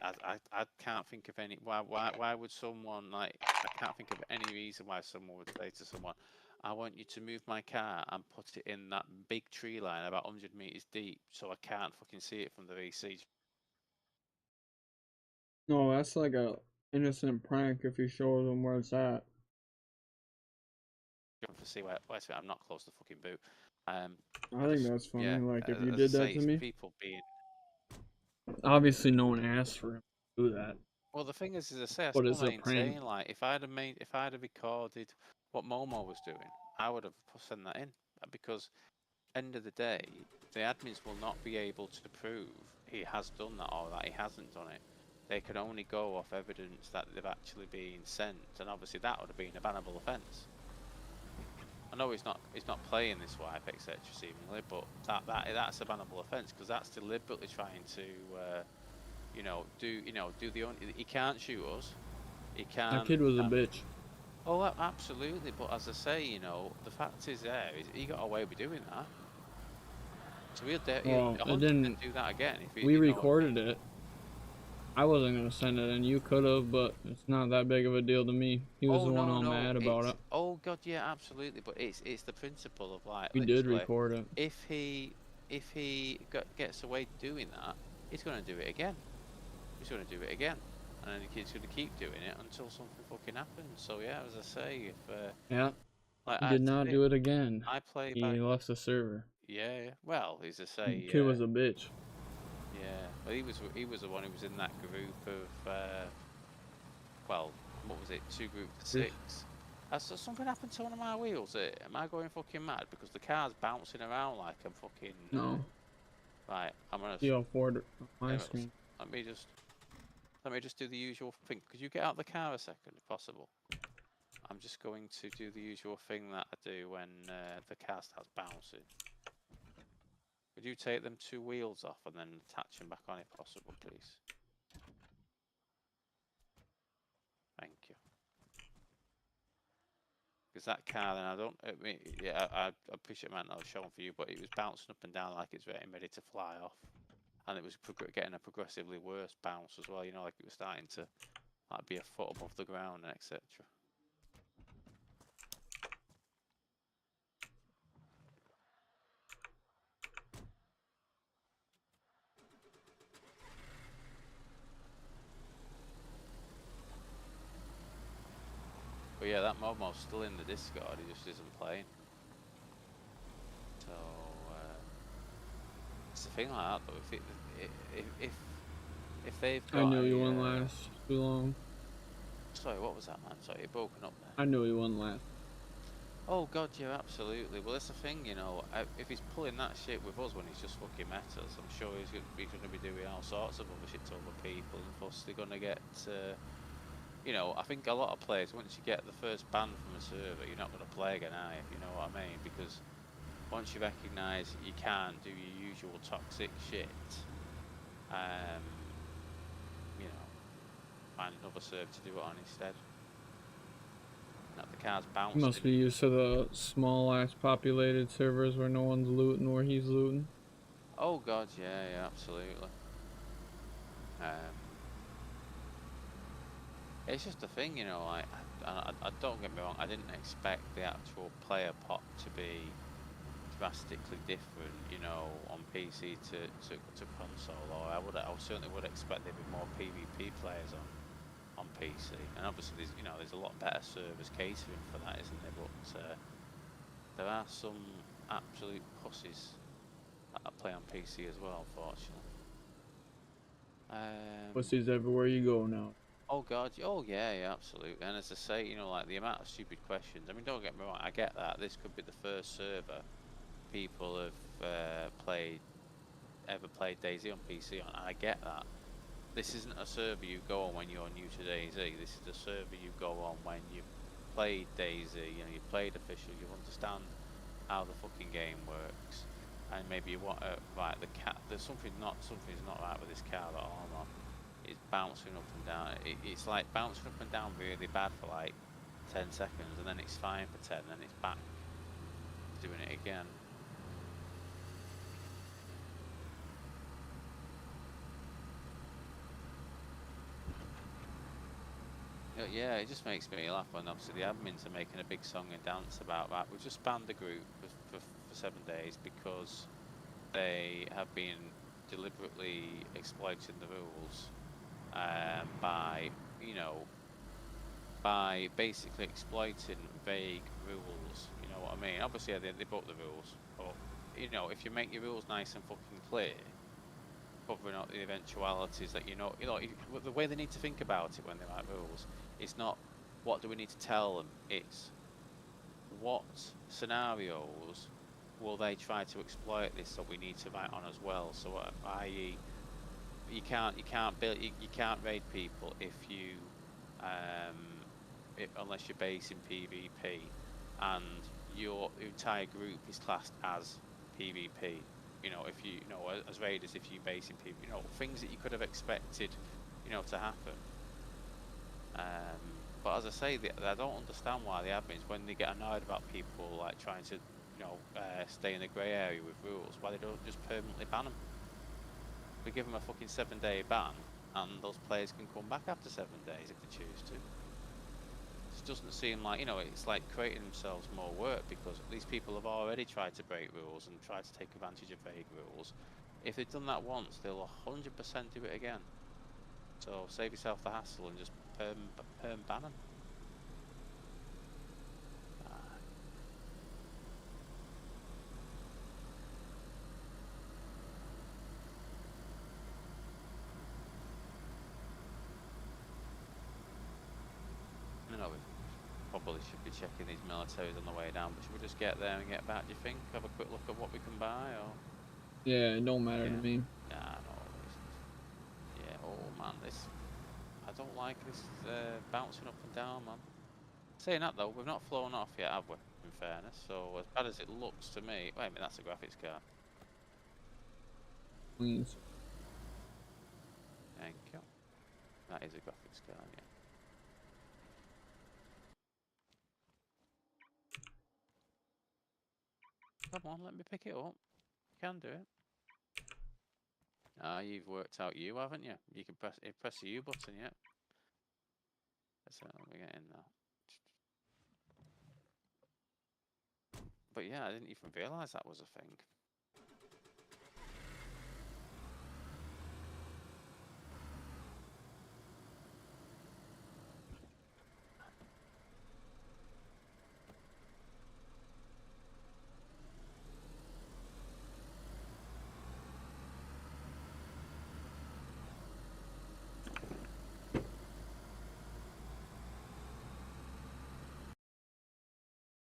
I can't think of any. Why would someone like? I can't think of any reason why someone would say to someone, "I want you to move my car and put it in that big tree line about 100 meters deep, so I can't fucking see it from the VC." No, that's like a innocent prank if he shows them where it's at. To see where's it. I'm not close to the fucking boot. I think that's funny. Yeah, Like if you as I did that say, to it's me, people being. obviously no one asked for him to do that. Well, the thing is, as I say, I But still it's a prank. maintain like if I'd have recorded what Momo was doing, I would have sent that in because end of the day, the admins will not be able to prove he has done that or that he hasn't done it. They can only go off evidence that they've actually been sent, and obviously that would have been a bannable offence. I know he's not playing this wipe, etc. seemingly, but that's a bannable offence because that's deliberately trying to, do the only. He can't shoot us. He That can't. kid was a bitch. Oh, absolutely. But as I say, the fact is he got away with doing that. So he'll Well, it 100% didn't. do that again. If We recorded it. I wasn't gonna send it, and you could have, but it's not that big of a deal to me. He was Oh the one no, all no, mad about it. oh god, yeah, absolutely. But it's the principle of like We did literally, record it. if he gets away doing that, he's gonna do it again. He's gonna do it again, and then he's gonna keep doing it until something fucking happens. So yeah, as I say, if Yeah, like he did not do it again. I play He back. left the server. Yeah, well, as I say, Kid was a bitch. yeah. Well, he was the one who was in that group of well, what was it? 2 groups of 6. Has something happened to one of my wheels? Am I going fucking mad because the car's bouncing around like I'm fucking? No. Right, I'm gonna. See all forward on my Let screen. me just do the usual thing. Could you get out of the car a second, if possible? I'm just going to do the usual thing that I do when the car starts bouncing. Could you take them 2 wheels off and then attach them back on if possible, please? Thank you. Because that car, then I appreciate it might not have shown for you, but it was bouncing up and down like it's getting ready to fly off, and it was getting a progressively worse bounce as well. Like it was starting to like be a foot above the ground, etc. But yeah, that Momo's still in the Discord. He just isn't playing. So it's a thing like that though. If they've got I knew he wouldn't last too long. Sorry, what was that, man? Sorry, you're broken up there. I knew he wouldn't last. Oh god, yeah, absolutely. Well, that's the thing, if he's pulling that shit with us when he's just fucking met us, I'm sure he's going to be doing all sorts of other shit to other people, and plus they're going to get, I think a lot of players, once you get the first ban from a server, you're not going to play again, are you? You know what I mean? Because once you recognise you can't do your usual toxic shit, find another server to do it on instead. That the car's bouncing. He must be used to the small ass populated servers where no one's looting where he's looting. Oh god, yeah, absolutely. It's just a thing, like, I don't get me wrong, I didn't expect the actual player pot to be drastically different, you know, on PC to console. Or I certainly would expect there'd be more PvP players on PC. And obviously, there's a lot better servers catering for that, isn't there? But there are some absolute pussies that play on PC as well, unfortunately. Pussies everywhere you go now. Oh god, oh yeah, absolutely. And as I say, like the amount of stupid questions. I mean, don't get me wrong, I get that this could be the first server people have ever played Dayz on PC on. I get that. This isn't a server you go on when you're new to Dayz. This is a server you go on when you've played Dayz. You've played official. You understand how the fucking game works, and maybe you want right the cat. Something's not right with this car at all. Man. It's bouncing up and down. It's like bouncing up and down really bad for like 10 seconds, and then it's fine for 10, and then it's back doing it again. Yeah, it just makes me laugh when obviously the admins are making a big song and dance about that. We've just banned the group for 7 days because they have been deliberately exploiting the rules by, by basically exploiting vague rules. You know what I mean? Obviously, they broke the rules, but if you make your rules nice and fucking clear, covering up the eventualities that the way they need to think about it when they write rules, it's not what do we need to tell them, it's what scenarios will they try to exploit this that we need to write on as well. So i.e. you can't raid people if you unless you're based in PvP and your entire group is classed as PvP. If as raiders, if you base in PvP, things that you could have expected, to happen. But as I say, I don't understand why the admins, when they get annoyed about people like trying to, stay in the grey area with rules, why they don't just permanently ban them. We give them a fucking 7-day ban, and those players can come back after 7 days if they choose to. It doesn't seem like, it's like creating themselves more work, because these people have already tried to break rules and tried to take advantage of vague rules. If they've done that once, they'll 100% do it again. So save yourself the hassle and just perm ban them. We probably should be checking these militaries on the way down, but should we just get there and get back, do you think? Have a quick look at what we can buy, or? Yeah, it don't matter to me. Nah, no. Yeah, oh man, I don't like this bouncing up and down, man. Saying that though, we've not flown off yet, have we? In fairness, so as bad as it looks to me, wait a minute, that's a graphics card. Please. Thank you. That is a graphics card, yeah. Come on, let me pick it up. You can do it. Ah, you've worked out U, haven't you? You can press the U button, yeah. So let me get in now. But yeah, I didn't even realise that was a thing.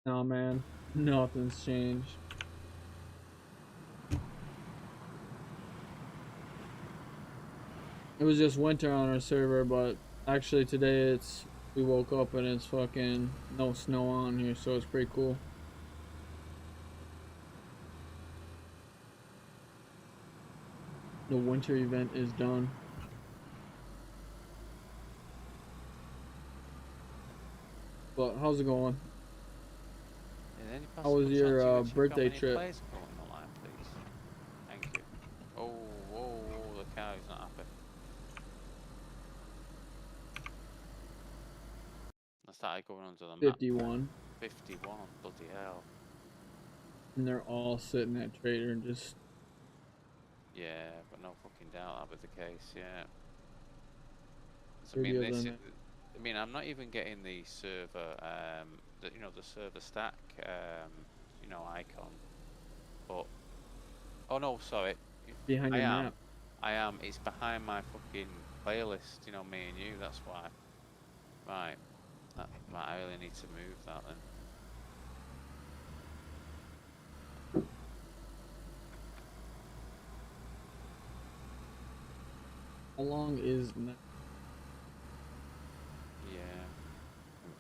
Nah, man, nothing's changed. It was just winter on our server, but actually today we woke up and it's fucking no snow on here, so it's pretty cool. The winter event is done. But how's it going? How was your birthday trip? Online, please. Thank you. Oh, whoa, the car is not happy. I started going onto the map. 51. 51, bloody hell. and they're all sitting at trader and just. Yeah, but no fucking doubt that was the case. Yeah. So I mean, Videos this on is. it. I mean, I'm not even getting the server, the server stack, icon. But oh no, sorry, Behind I your am, map. I am. It's behind my fucking playlist. You know, me and you. That's why. Right. Right. I really need to move that then. How long is that? Yeah.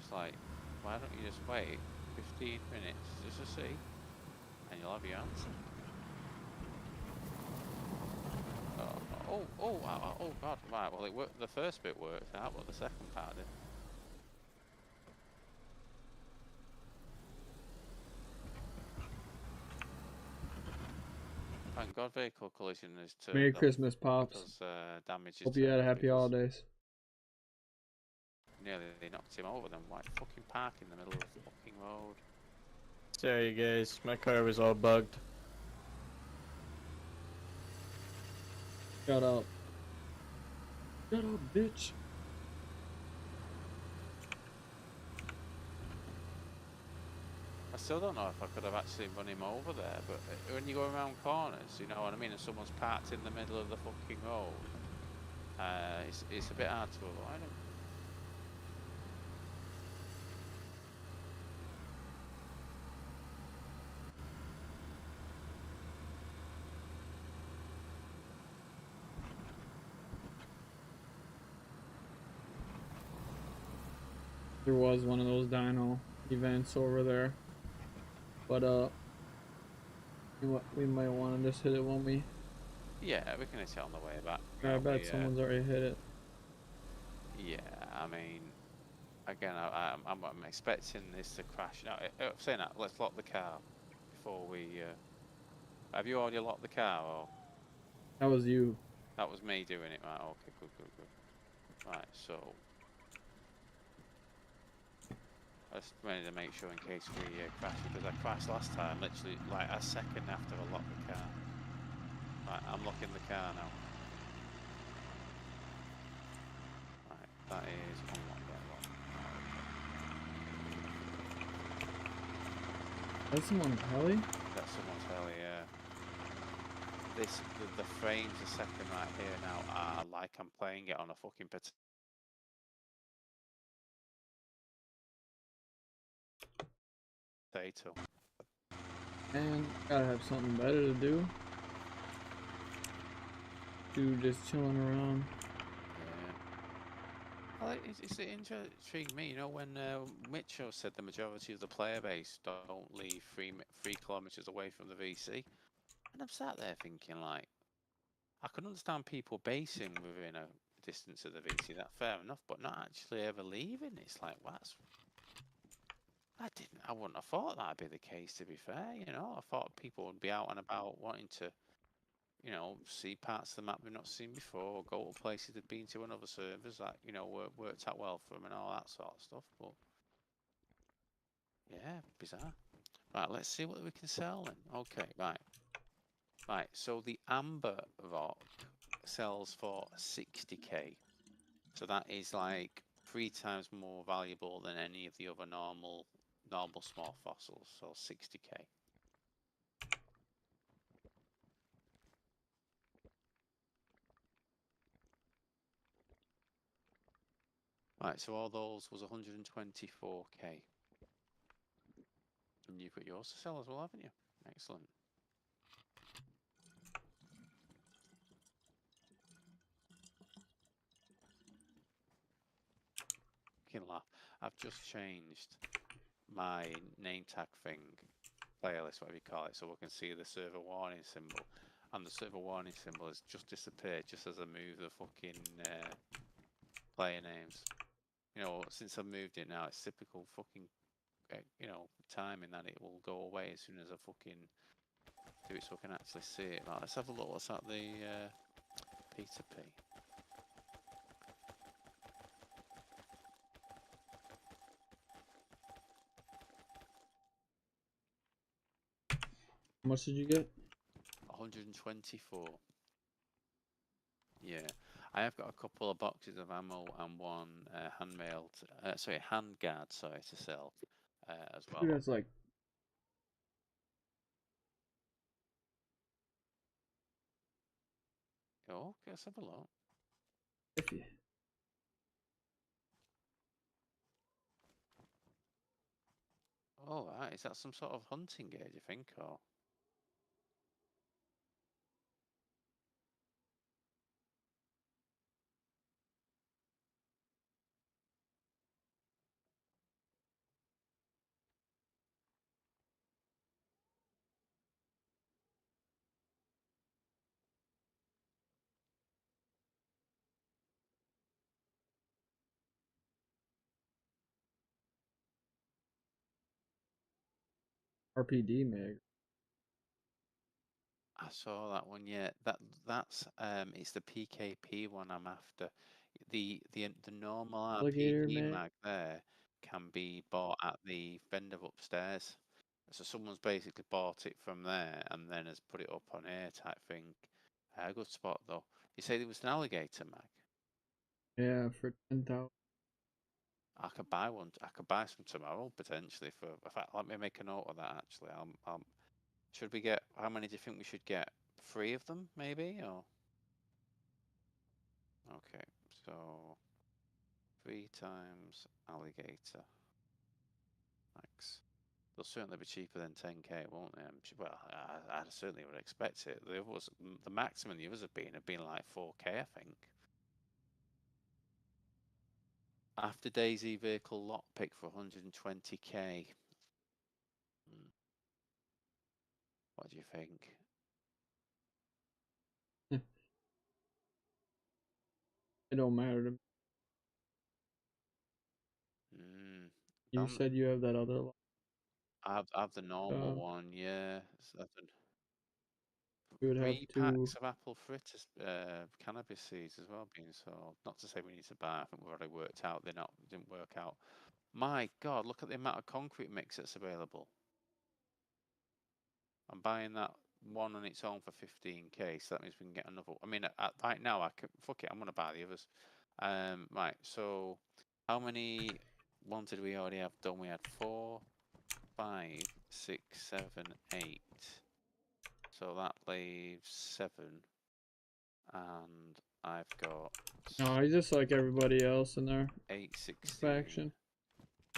It's like, why don't you just wait 15 minutes just to see, and you'll have your answer. Oh God! Right. Well, it worked. The first bit worked out, but the second part did. Thank God vehicle collision is Merry turned off Christmas, Pops. because damage is Hope you had turned a off happy because holidays. nearly they knocked him over. Then why fucking park in the middle of the fucking road? Sorry guys, my car was all bugged. Shut up. Shut up, bitch. I still don't know if I could have actually run him over there, but when you go around corners, you know what I mean, and someone's parked in the middle of the fucking road, it's a bit hard to avoid him. There was one of those dyno events over there. But we might want to just hit it when we. Yeah, we can hit it on the way back. I bet someone's already hit it. Yeah, I mean, again, I'm expecting this to crash. Now, saying that, let's lock the car before we. Have you already locked the car, or That was you. that was me doing it? Right. Okay. Good. Right. So. I just wanted to make sure in case we crash, because I crashed last time, literally like a second after I locked the car. Right, I'm locking the car now. Right, that is unlock, lock. That's someone's heli? That's someone's heli, yeah. The frames a second right here now are like I'm playing it on a fucking potato. And gotta have something better to do. Dude just chilling around. Yeah. Well, it's intrigued me, you know, when Mitchell said the majority of the player base don't leave 3 kilometers away from the VC. And I'm sat there thinking, like, I can understand people basing within a distance of the VC, that's fair enough, but not actually ever leaving. It's like, I wouldn't have thought that'd be the case, to be fair, you know. I thought people would be out and about wanting to, you know, see parts of the map they've not seen before, or go to places they've been to on other servers that, you know, worked out well for them and all that sort of stuff, but yeah, bizarre. Right, let's see what we can sell then. Okay, right. Right, so the Amber Rock sells for 60k. So that is like 3 times more valuable than any of the other normal small fossils. So 60k. Right, so all those was 124k. And you've got yours to sell as well, haven't you? Excellent. Fucking laugh. I've just changed my name tag thing, playlist, whatever you call it, so we can see the server warning symbol. And the server warning symbol has just disappeared just as I move the fucking player names. You know, since I've moved it now, it's typical fucking, timing that it will go away as soon as I fucking do it so I can actually see it. Right, let's have a look. What's that? The P2P. How much did you get? 124. Yeah, I have got a couple of boxes of ammo and one hand guard, sorry, to sell as well. Dude, that's like Oh, okay, let's have a look. iffy. Oh, right, is that some sort of hunting gear, do you think, or? RPD mag. I saw that one, yeah. That's it's the PKP one I'm after. The normal Alligator RPD mag. mag there can be bought at the vendor upstairs. So someone's basically bought it from there and then has put it up on air type thing. Good spot though. You say there was an alligator mag? Yeah, for 10,000. I could buy one. I could buy some tomorrow potentially. For in fact, let me make a note of that. Actually, should we get? How many do you think we should get? 3 of them, maybe, or? Okay, so 3 times alligator max. They'll certainly be cheaper than 10k, won't they? Well, I certainly would expect it. The maximum the others have been like 4k, I think. After Dayz vehicle lockpick for 120k. What do you think? It don't matter to me. Mm, You said you have that other one. I have the normal one, yeah. So You would have 3 two. packs of apple fritters, cannabis seeds as well being sold. Not to say we need to buy. I think we've already worked out didn't work out. My God, look at the amount of concrete mix that's available. I'm buying that one on its own for 15k, so that means we can get another. I mean, right now I can fuck it. I'm gonna buy the others. Right. So, how many ones did we already have done? We had 4, 5, 6, 7, 8. So that leaves 7, and I've got No, he's just like everybody else in there. 8, 16, Faction.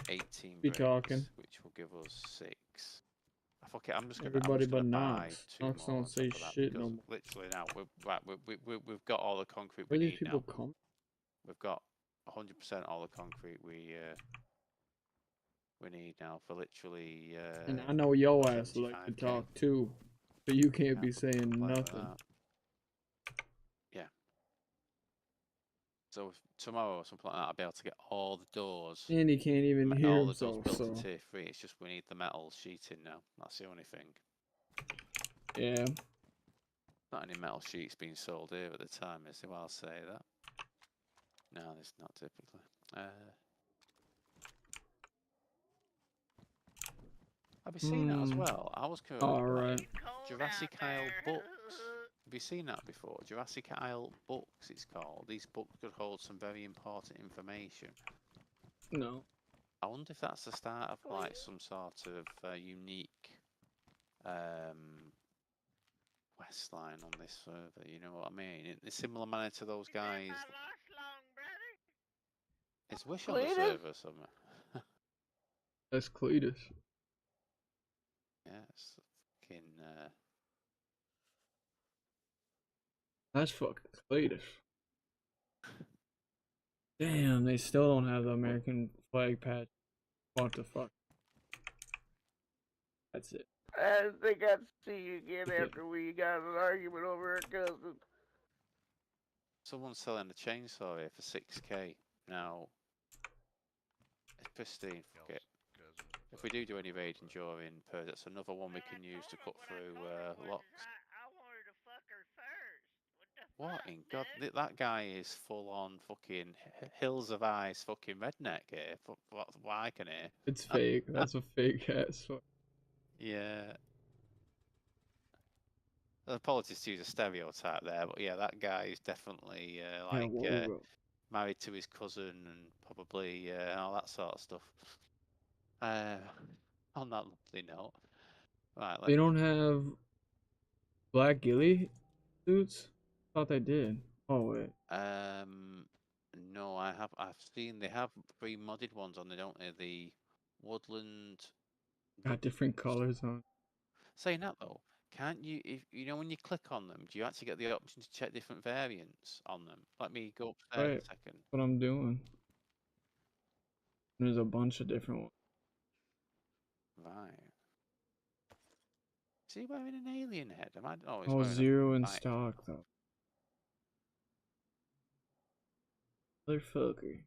18 Be bricks, talking. which will give us 6. Fuck it, I'm just Everybody but gonna buy Knox. 2 Knox more on don't top say of that shit because no more. literally now we've got all the concrete we Where these need people now. come? We've got 100% all the concrete we need now for literally And I know yo ass like to 75k. talk too, but you can't Yeah, be saying complain with nothing. that. Yeah. So tomorrow or something like that, I'll be able to get all the doors, And he can't even hear all the doors himself, built so to tier 3. It's just we need the metal sheeting now. That's the only thing. yeah. Not any metal sheets being sold here at the time, is there? I'll say that. No, there's not typically. Have you seen that as well? I was Alright. Jurassic Isle books. Have you seen that before? Jurassic Isle books, it's called. These books could hold some very important information. No. I wonder if that's the start of like some sort of unique quest line on this server. You know what I mean? In a similar manner to those guys. Is Wish on the server somewhere? That's Cletus. Yeah, it's fucking. That's fucking Cletus. Damn, they still don't have the American flag patch. What the fuck? That's it. I think I'd see you again after we got in an argument over a cousin. Someone's selling a chainsaw here for 6k. Now, it's pristine. Fuck it. If we do any raiding during Purge, that's another one we can use to cut through locks. I wanted to fuck her first. What in God? That guy is full on fucking hills of ice fucking redneck here. What I can hear. It's fake. That's a fake ass fuck. Yeah. apologies to use a stereotype there, but yeah, that guy is definitely Yeah, whoa. married to his cousin and probably all that sort of stuff. On that lovely note, right? They don't have black ghillie suits? Thought they did. Oh wait. No, I've seen they have free modded ones on. They don't they? The woodland. Got different colors on. Saying that though, can't you? If you know when you click on them, do you actually get the option to check different variants on them? Let me go upstairs Right. a second. What I'm doing. There's a bunch of different ones. Right. Is he wearing an alien head? Am I? Oh, he's Oh, wearing zero in right. stock though. Motherfucker.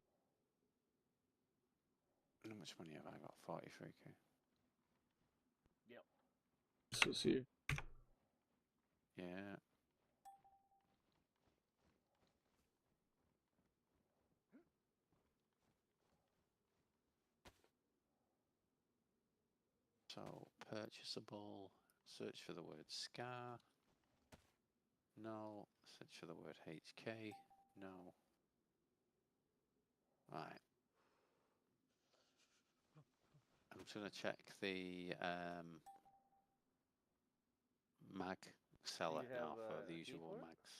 How much money have I got? 43k. So see. Yeah. So purchasable. Search for the word scar. No. Search for the word HK. No. Right. I'm just gonna check the mag seller you have, now for the a key usual for it? mags.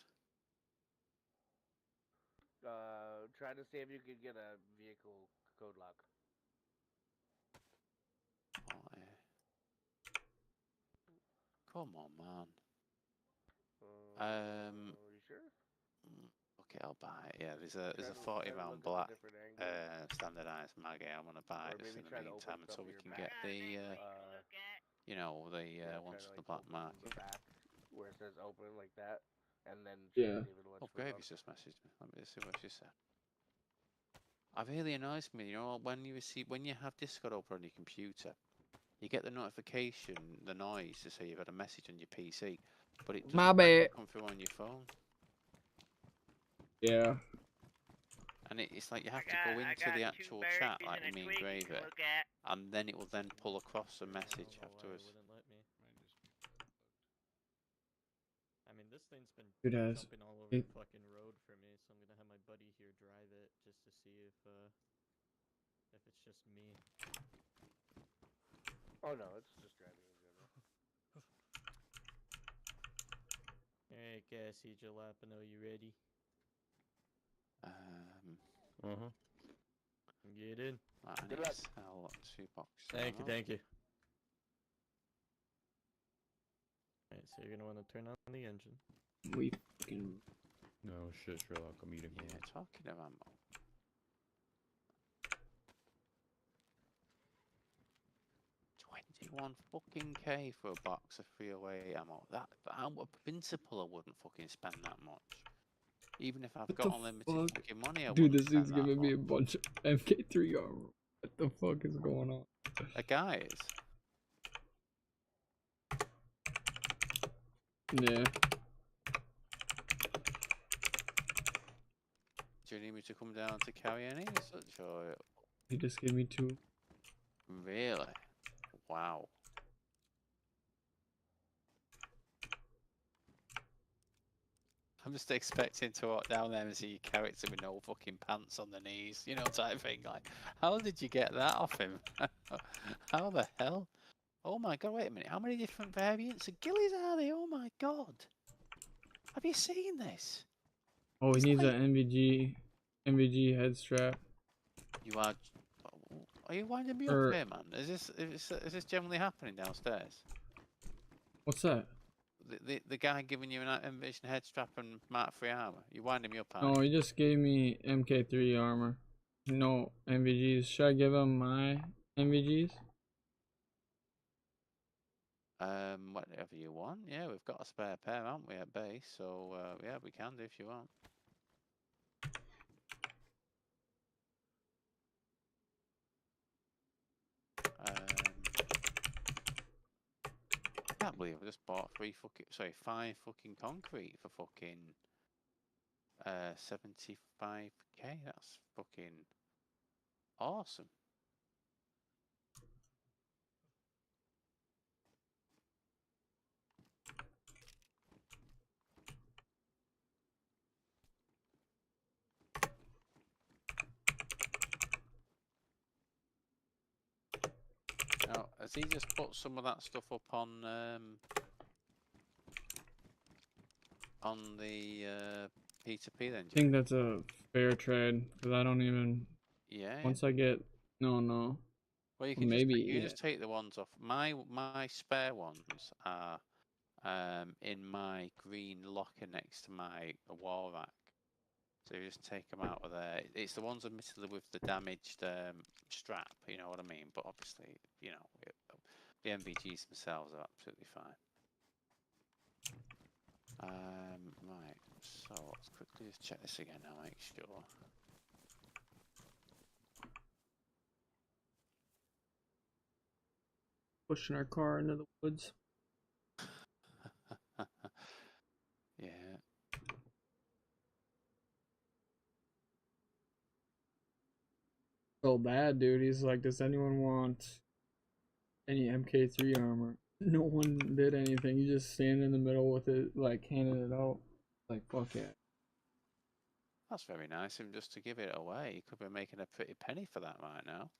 Try to see if you can get a vehicle code lock. Oh, yeah. Come on, man. Are you sure? Okay, I'll buy it. Yeah, there's a Try 40 to round look at a black different angle. standardized mag. I'm gonna buy Or it just maybe in the try to open meantime stuff until in we your can back. get the you know the Yeah, ones try with to the black open mark. the back where it says open like that, and then Yeah. see if it'll let Oh, you put it on. Gravy's just messaged me. Let me see what she said. It really annoys me, you know, when you have Discord open on your computer, you get the notification, the noise to say you've had a message on your PC, but it My doesn't bad. come through on your phone. Yeah. And it's like you have to go into the actual chat, like with me and Gravy, and then it will then pull across a message afterwards. Wouldn't let me. I mean, this thing's been It has. jumping all over the fucking road for me, so I'm gonna have my buddy here drive it just to see if it's just me. Oh no, it's just driving in general. Alright, Cassie Jalapeno, you ready? Get in. Right, I need to sell 2 boxes. Thank you. Alright, so you're gonna want to turn on the engine. We fucking. No shit, Sherlock. I'm eating. Yeah, talking of ammo. $21 fucking K for a box of 308 ammo. That out of principle, I wouldn't fucking spend that much. Even if I've What got the unlimited fuck? fucking money, I Dude, wouldn't this spend thing's that giving me a much. bunch of MK3 armor. What the fuck is going on? A guys. Yeah. Do you need me to come down to carry any such or He just gave me 2. really? Wow. I'm just expecting to walk down there and see your character with no fucking pants on the knees, you know, type thing. Like, how did you get that off him? How the hell? Oh my god, wait a minute. How many different variants of ghillies are there? Oh my god. Have you seen this? Oh, he It's needs like- an MVG head strap. You are you winding me Or- up here, man? Is this generally happening downstairs? What's that? The guy giving you an Envision head strap and Mark 3 armor. You winding me up, aren't No, you? he just gave me MK3 armor. No MVGs. Should I give him my MVGs? Whatever you want. Yeah, we've got a spare pair, haven't we, at base? So yeah, we can do if you want. I can't believe I just bought 5 fucking concrete for fucking 75k. That's fucking awesome. Has he just put some of that stuff up on the P2P then? I think that's a fair trade because I don't even. Yeah. Once I get no. Well, you can Maybe just, you yeah. just take the ones off. My spare ones are in my green locker next to my wall rack. So you just take them out of there. It's the ones admittedly with the damaged strap, you know what I mean? But obviously, you know, the MVGs themselves are absolutely fine. Right, so let's quickly just check this again now, make sure. Pushing our car into the woods. Yeah. So bad, dude. He's like, does anyone want any MK3 armor? No one did anything. You just stand in the middle with it, like handing it out. Like, fuck it. That's very nice of him just to give it away. He could be making a pretty penny for that right now.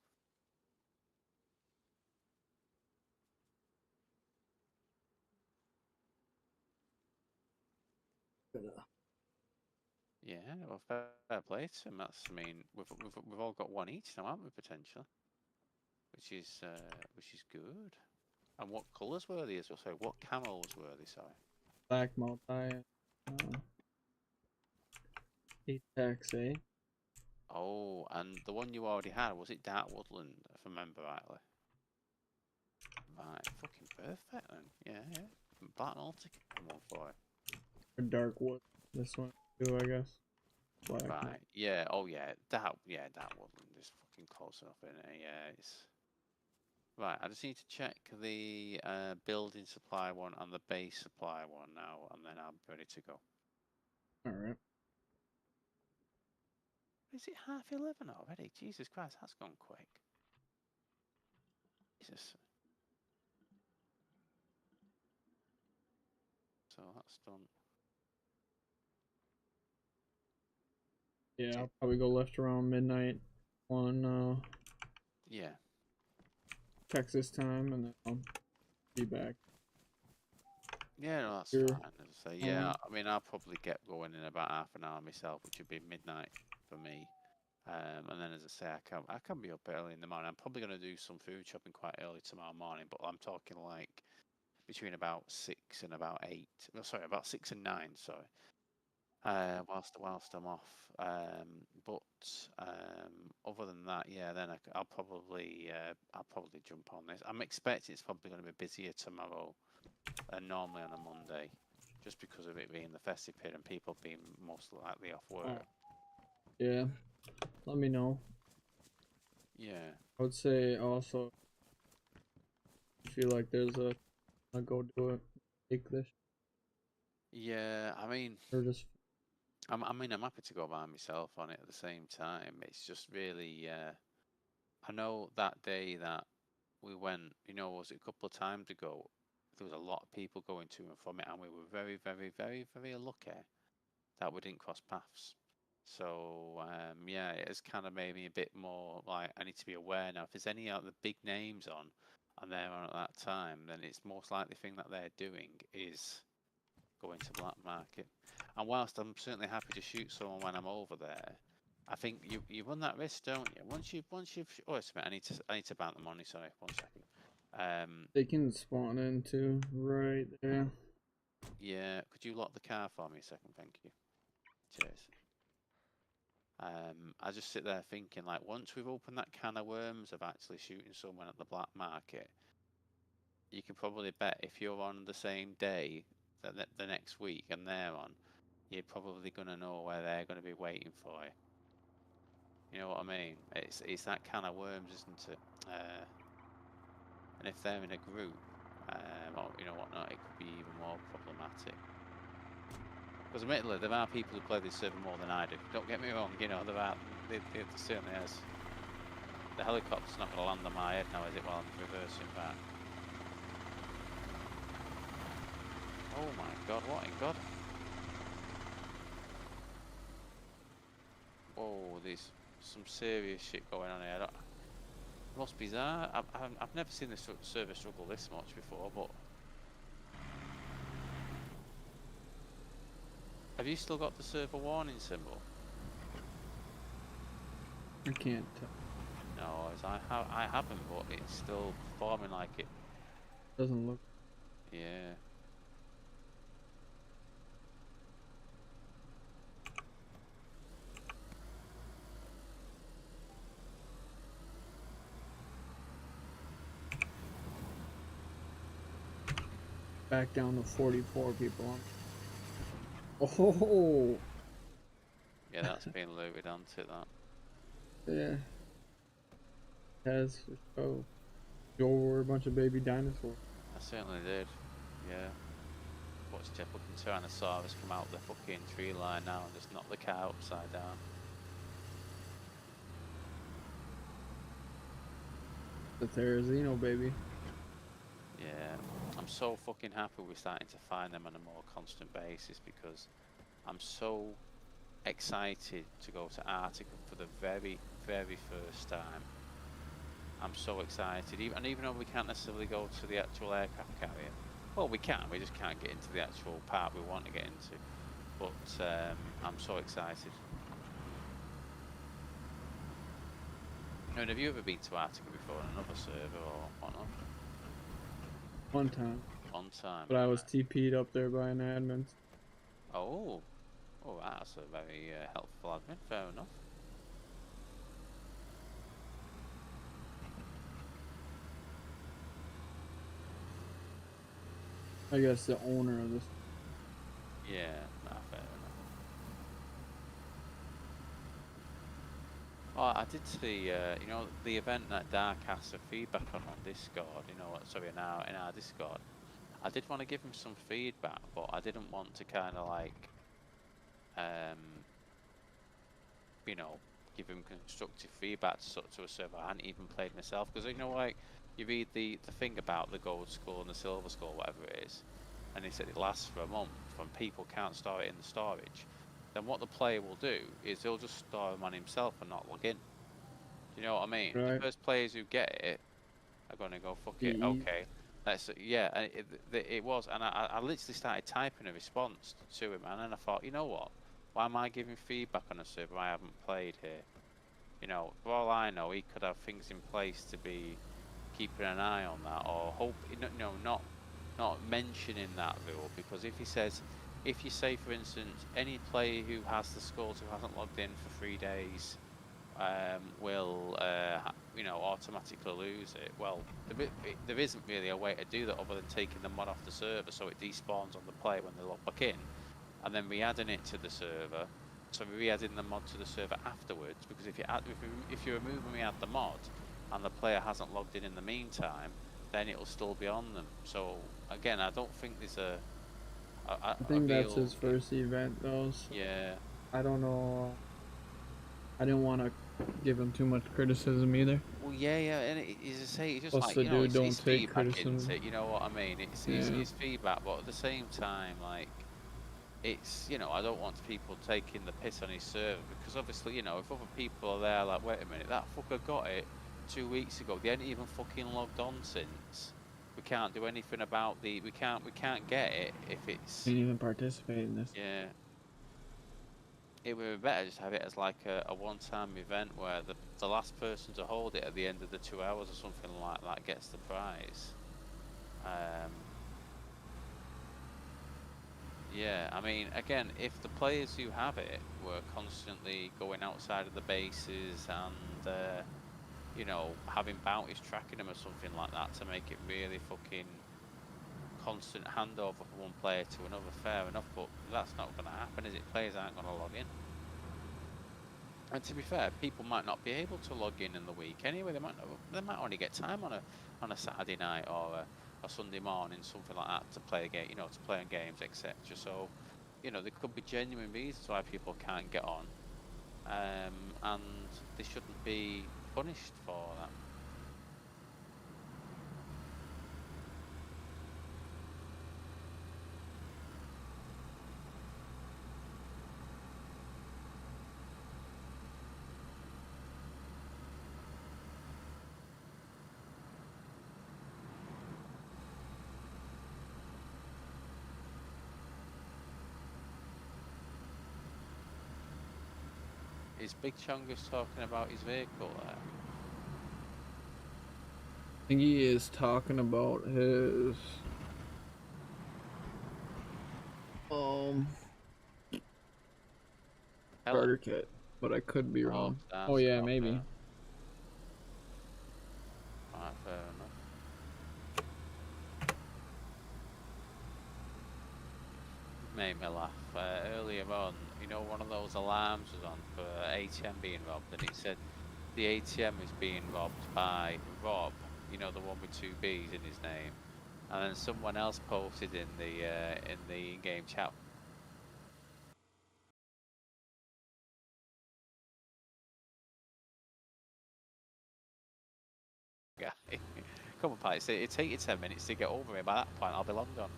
Yeah, well, fair play to him. That's, I mean, we've all got one each now, haven't we, potentially? Which is good. And what colours were these? Or sorry, what camos were they? Sorry. Black multi. Apex, eh? Oh, and the one you already had, was it Dark Woodland, if I remember rightly? Right, fucking perfect then. Yeah. Black multi one for it. Or dark wood. This one too, I guess. Black. Right. Yeah. Oh yeah. Dark Woodland is fucking close enough, isn't it? Yeah. It's right. I just need to check the building supply one and the base supply one now, and then I'm ready to go. All right. Is it 11:30 already? Jesus Christ, that's gone quick. Jesus. So that's done. Yeah, I'll probably go left around midnight on Yeah. Texas time, and then I'll be back. Yeah, no, that's Sure. fine. As I say, yeah, I mean, I'll probably get going in about half an hour myself, which would be midnight for me. And then, as I say, I can be up early in the morning. I'm probably going to do some food shopping quite early tomorrow morning, but I'm talking like between about 6 and about 8. No, sorry, about 6 and 9. Sorry. Whilst I'm off. Other than that, yeah, then I'll probably jump on this. I'm expecting it's probably going to be busier tomorrow than normally on a Monday, just because of it being the festive period and people being most likely off work. Yeah, let me know. Yeah. I would say also, I feel like there's I'll go do it. Take this. Yeah, I mean, Or just. I'm happy to go by myself on it at the same time. It's just really, I know that day that we went, was it a couple of times ago, there was a lot of people going to and from it, and we were very, very, very, very lucky that we didn't cross paths. So, yeah, it has kind of made me a bit more like, I need to be aware now. If there's any other big names on, and they're on at that time, then it's most likely the thing that they're doing is going to black market. And whilst I'm certainly happy to shoot someone when I'm over there, I think you run that risk, don't you? Once you've oh, wait a minute, I need to bank the money. Sorry, 1 second. They can spawn into right there. Yeah, could you lock the car for me a second? Thank you. Cheers. I just sit there thinking, like, once we've opened that can of worms of actually shooting someone at the black market, you can probably bet if you're on the same day the next week and they're on, you're probably going to know where they're going to be waiting for you. You know what I mean? It's that can of worms, isn't it? And if they're in a group, or whatnot, it could be even more problematic. Because admittedly, there are people who play this server more than I do. Don't get me wrong, there certainly is. The helicopter's not going to land on my head now, is it, while I'm reversing back? Oh my god, what in god? Whoa, there's some serious shit going on here. Most bizarre. I've never seen the server struggle this much before, but have you still got the server warning symbol? I can't tell. No, I haven't, but it's still performing like it. Doesn't look. Yeah. Back down to 44 people. Oh, Yeah, that's been loaded onto that. yeah. Has for show. You over a bunch of baby dinosaurs. I certainly did. Yeah. Watched a fucking Tyrannosaurus come out the fucking tree line now and just knock the car upside down. The Terrazino, baby. Yeah. I'm so fucking happy we're starting to find them on a more constant basis because I'm so excited to go to Arctica for the very, very first time. I'm so excited, even though we can't necessarily go to the actual aircraft carrier. Well, we can, we just can't get into the actual part we want to get into. But I'm so excited. I mean, have you ever been to Arctica before on another server or whatnot? One time. One time. But I was TP'd up there by an admin. Oh. Oh, that's a very helpful admin, fair enough. I guess the owner of this. Yeah, nah, fair enough. Oh, I did see, you know, the event that Dark asked for feedback on Discord, you know, sorry, in our Discord. I did want to give him some feedback, but I didn't want to kind of like, you know, give him constructive feedback to a server I hadn't even played myself. Because, you know, like, you read the thing about the gold score and the silver score, whatever it is, and he said it lasts for a month and people can't store it in the storage. Then what the player will do is he'll just store them on himself and not log in. Do you know what I mean? Right. The first players who get it are going to go, fuck it, Mhm. okay. Yeah, and it was, and I literally started typing a response to him, and then I thought, you know what? Why am I giving feedback on a server I haven't played here? You know, for all I know, he could have things in place to be keeping an eye on that, or not mentioning that rule, because if he says, if you say, for instance, any player who has the scores who hasn't logged in for 3 days will, you know, automatically lose it. Well, there isn't really a way to do that other than taking the mod off the server so it despawns on the player when they log back in, and then re-adding it to the server. So we're re-adding the mod to the server afterwards, because if you remove and re-add the mod, and the player hasn't logged in the meantime, then it'll still be on them. So again, I don't think there's I think that's his first event though. So yeah. I don't know. I didn't want to give him too much criticism either. Well, yeah, and as I say, it's just Plus like, the you know, dude don't it's take feedback, criticism. isn't it? You know what I mean? It's feedback, but at the same time, like, it's, you know, I don't want people taking the piss on his server, because obviously, you know, if other people are there, like, wait a minute, that fucker got it 2 weeks ago. They ain't even fucking logged on since. We can't do anything about we can't get it if it's. Didn't even participate in this. Yeah. It would be better just have it as like a one-time event where the last person to hold it at the end of the 2 hours or something like that gets the prize. Yeah, I mean, again, if the players who have it were constantly going outside of the bases and, you know, having bounties tracking them or something like that to make it really fucking constant handover from one player to another, fair enough, but that's not going to happen, is it? Players aren't going to log in. And to be fair, people might not be able to log in the week anyway. They might only get time on a Saturday night or a Sunday morning, something like that, to play a game, you know, to play on games, etc. So, you know, there could be genuine reasons why people can't get on, and they shouldn't be punished for that. Is Big Chungus talking about his vehicle there? I think he is talking about his Hello. starter kit, but I could be wrong. that's Oh yeah, not maybe. fair. Right, fair enough. Made me laugh. Earlier on, you know, one of those alarms was on for ATM being robbed, and it said the ATM is being robbed by Rob. You know, the one with 2 B's in his name. And then someone else posted in the in-game chat. Guy, come on, Pat. It take you 10 minutes to get over it. By that point, I'll be long gone.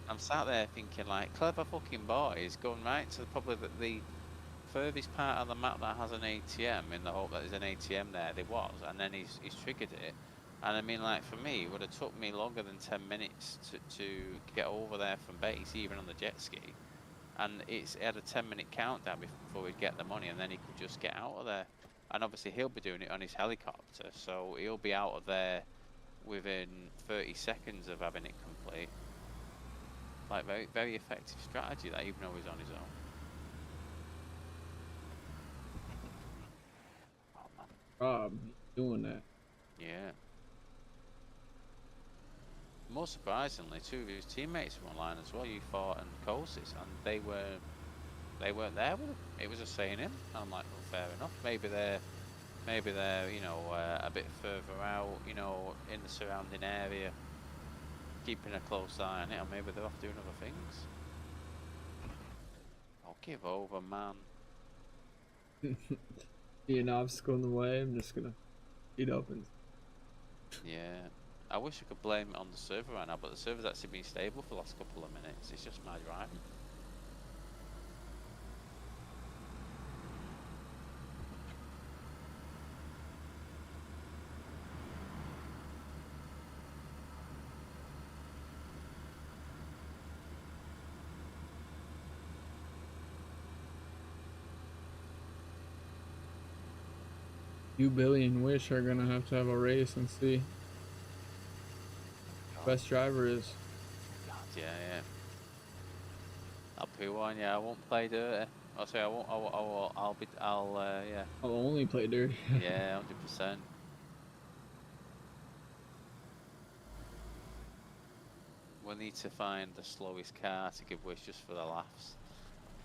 I'm sat there thinking, like, clever fucking boys going right to probably the furthest part of the map that has an ATM in the hope that there's an ATM there. There was, and then he's triggered it. And I mean, like, for me, it would have took me longer than 10 minutes to get over there from base, even on the jet ski. And it had a 10-minute countdown before we'd get the money, and then he could just get out of there. And obviously, he'll be doing it on his helicopter, so he'll be out of there within 30 seconds of having it complete. Like, very, very effective strategy, that, even though he's on his own. Oh, man. Rob doing that. Yeah. More surprisingly, 2 of his teammates were online as well, U4 and Kosis, and they weren't there with him. It was just saying him. And I'm like, well, fair enough. Maybe they're, you know, a bit further out, you know, in the surrounding area, keeping a close eye on it, or maybe they're off doing other things. Oh, give over, man. See an obstacle in the way, I'm just gonna eat up and. Yeah. I wish I could blame it on the server right now, but the server's actually been stable for the last couple of minutes. It's just my driving. You, Billy, and Wish are gonna have to have a race and see God. best driver is. God, yeah. I'll put one, yeah, I won't play dirty. I'll say I won't, yeah. I'll only play dirty. Yeah, 100%. We'll need to find the slowest car to give Wish just for the laughs.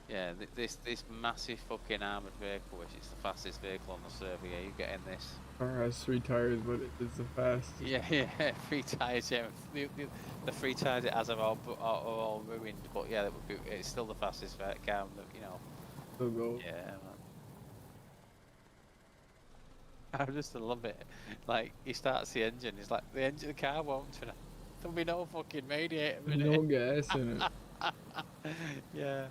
Yeah, this massive fucking armoured vehicle, which is the fastest vehicle on the server, yeah, you get in this. Car has 3 tires, but it's the fastest. Yeah, 3 tyres, yeah. The 3 tyres it has are all ruined, but yeah, it's still the fastest car, you know. Still go. Yeah, man. I just love it. Like, he starts the engine, he's like, the engine of the car won't turn on. There'll be no fucking radiator in No it. gas in it. Yeah.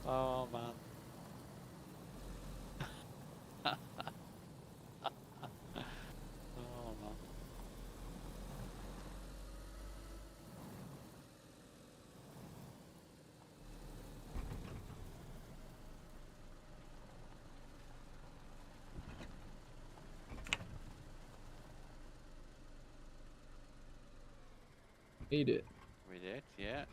Oh, man. Oh, man. Made it. We did, yeah.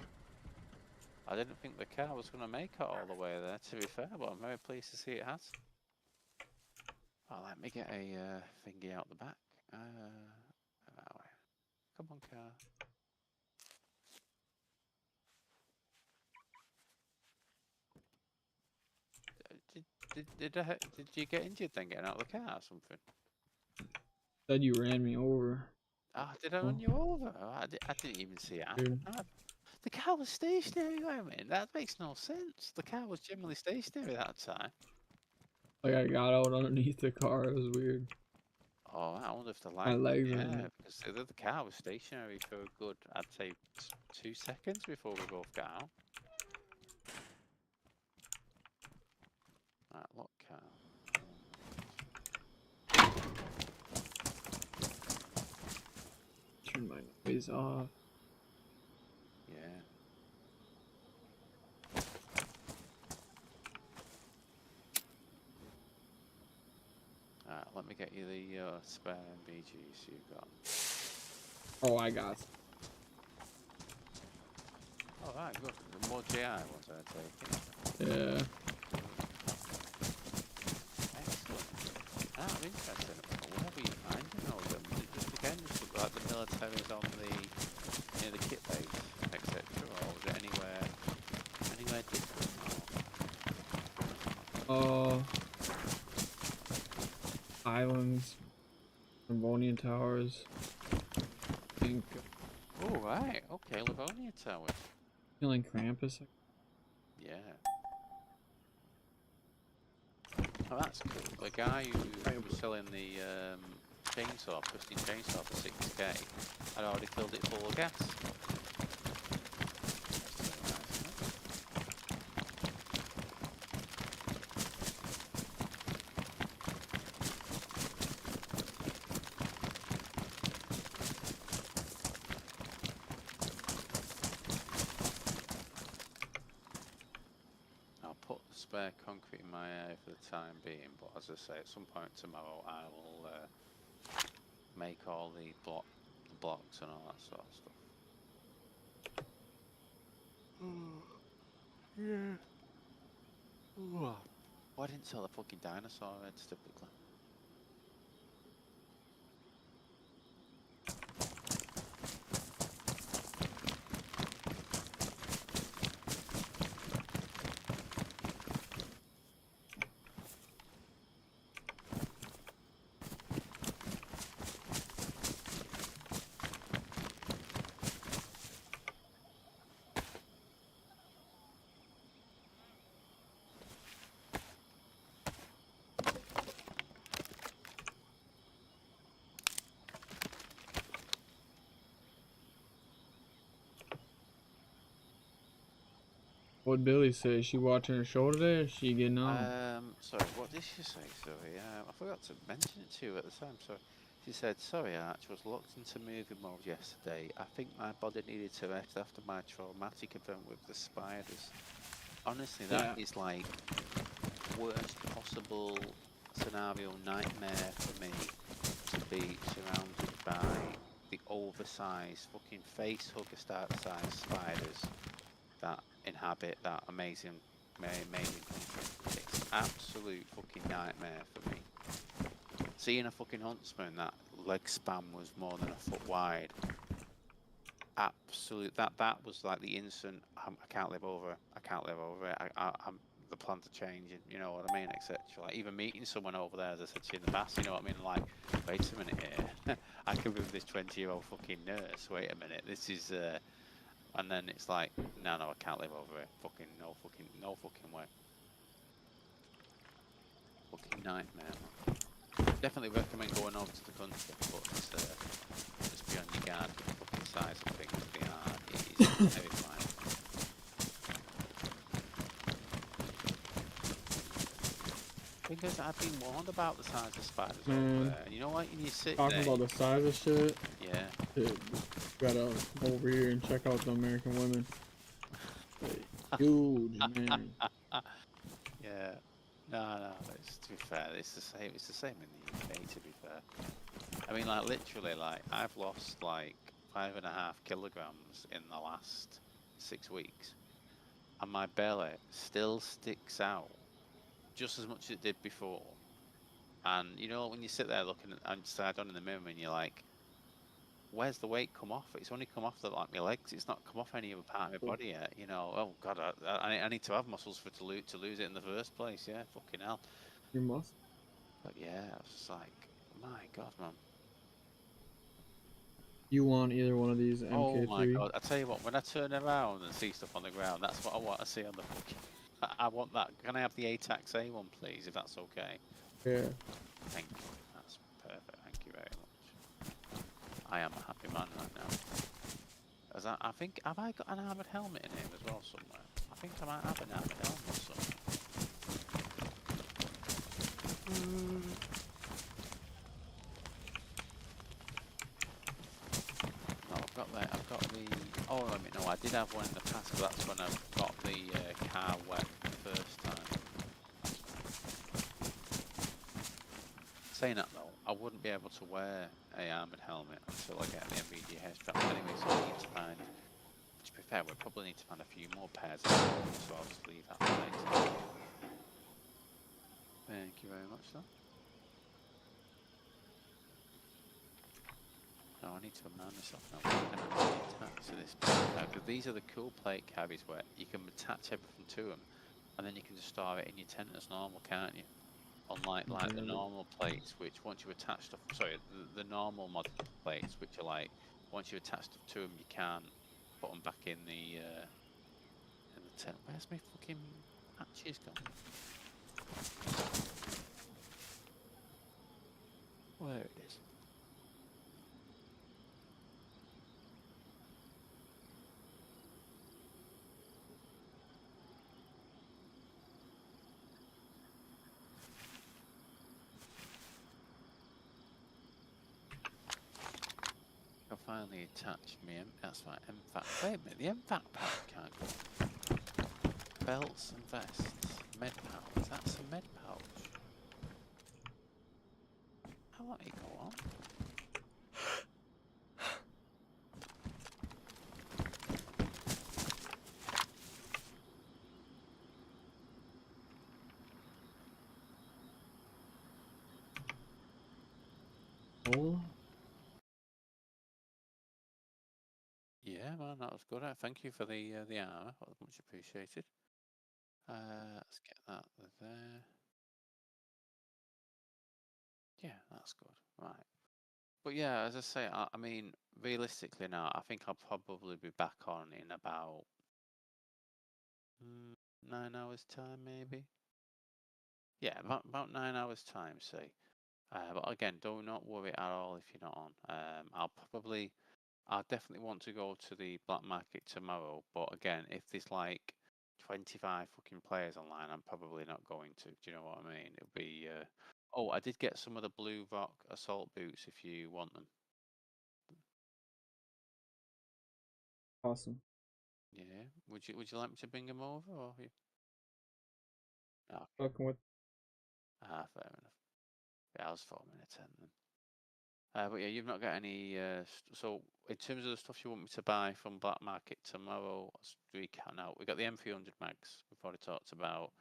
I didn't think the car was going to make it all the way there, to be fair, but I'm very pleased to see it has. Oh, let me get a thingy out the back. That way. Come on, car. Did you get injured then getting out of the car or something? Said you ran me over. Oh, did I run you over? Oh, I didn't even see it happen. Dude. Oh, the car was stationary, I mean, that makes no sense. The car was generally stationary that time. Like I got out underneath the car. It was weird. Oh, I wonder if the My light. legs Yeah, went. because the car was stationary for a good, I'd say, 2 seconds before we both got out. Right, look, car. Turn my noise off. Yeah. Alright, let me get you the spare MBGs you've got. Oh, I got. Alright, good. The more GI ones I take. Yeah. Excellent. I'm interested. Wherever you find them, just again, just look like the militaries on the kit base, etc. Or was it anywhere different? Islands, Livonian Towers. I think Oh right, okay, Livonia Towers. killing Krampus. Yeah. Oh, that's cool. The guy who was selling the chainsaw, twisting chainsaw for 6k, had already filled it full of gas. That's so nice, isn't it? I'll put the spare concrete in my area for the time being, but as I say, at some point tomorrow I will make all the blocks and all that sort of stuff. Yeah. Why didn't sell the fucking dinosaur heads typically? What'd Billy say? Is she watching her show today, or is she getting on? Sorry, what did she say? Sorry, I forgot to mention it to you at the time. Sorry, she said, "Sorry, Arch, was locked into movie mode yesterday. I think my body needed to rest after my traumatic event with the spiders." Honestly, that is like worst possible scenario nightmare for me, to be surrounded by the oversized fucking face hugger size spiders that inhabit that amazing country. It's absolute fucking nightmare for me. Seeing a fucking huntsman that leg span was more than a foot wide, absolute. That was like the instant. I can't live over. I can't live over it. I'm the plans are changing. You know what I mean, etc. Like even meeting someone over there, as I said to you in the past. You know what I mean? Like, wait a minute here. I can be with this 20-year-old fucking nurse. Wait a minute. This is. And then it's like, no, I can't live over it. Fucking no fucking way. Fucking nightmare, man. Definitely recommend going over to the country, but just be on your guard with the fucking size of things. It is terrifying. Because I've been warned about the size of spiders over there. You know what? You sit Talking there. about the size of shit. Yeah. Dude, gotta go over here and check out the American women. Huge, man. Yeah. No. It's, to be fair, it's the same. It's the same in the UK. To be fair, I mean, like literally, like I've lost like 5.5 kilograms in the last 6 weeks, and my belly still sticks out just as much as it did before. And you know, when you sit there looking upside down in the mirror, and you're like, where's the weight come off? It's only come off like my legs. It's not come off any other part of my body yet. You know, oh god, I need to have muscles for to lose it in the first place. Yeah, fucking hell. You must. But yeah, I was just like, my god, man. You want either one of these MK3? Oh my god! I tell you what, when I turn around and see stuff on the ground, that's what I want to see on the fucking. I want that. Can I have the ATAX A1, please, if that's okay? Yeah. Thank you. That's perfect. Thank you very much. I am a happy man right now. As I think, have I got an armoured helmet in here as well somewhere? I think I might have an armoured helmet somewhere. No, I've got the. Oh, I mean, no, I did have one in the past, but that's when I got the car wet the first time. Saying that though, I wouldn't be able to wear a armored helmet until I get the NVD hair strap anyway, so I need to find. To be fair, we probably need to find a few more pairs of them, so I'll just leave that for later. Thank you very much, sir. No, I need to remind myself now what I can actually attach to this because these are the cool plate carries where you can attach everything to them, and then you can just store it in your tent as normal, can't you? Unlike the normal plates, which once you attach stuff, sorry, the normal mod plates, which are like once you attach stuff to them, you can't put them back in the tent. Where's my fucking hatches gone? Where it is? I finally attached me. That's right. MFAT. Wait a minute. The MFAT pouch can't go on. Belts and vests. Med pouch. That's a med pouch. How will it go on? Oh. Yeah, man, that was good. Thank you for the armor. That was much appreciated. Let's get that there. Yeah, that's good. Right. But yeah, as I say, I mean, realistically now, I think I'll probably be back on in about 9 hours time, maybe. Yeah, about 9 hours time, say. But again, do not worry at all if you're not on. I'll definitely want to go to the black market tomorrow. But again, if there's like 25 fucking players online, I'm probably not going to. Do you know what I mean? It'll be. Oh, I did get some of the Blue Rock assault boots if you want them. Awesome. Yeah. Would you like me to bring them over or you? Oh, Fucking with. fair enough. Yeah, I was 4 minutes in then. But yeah, you've not got any. So in terms of the stuff you want me to buy from black market tomorrow, let's recount out. We got the M300 mags we've already talked about.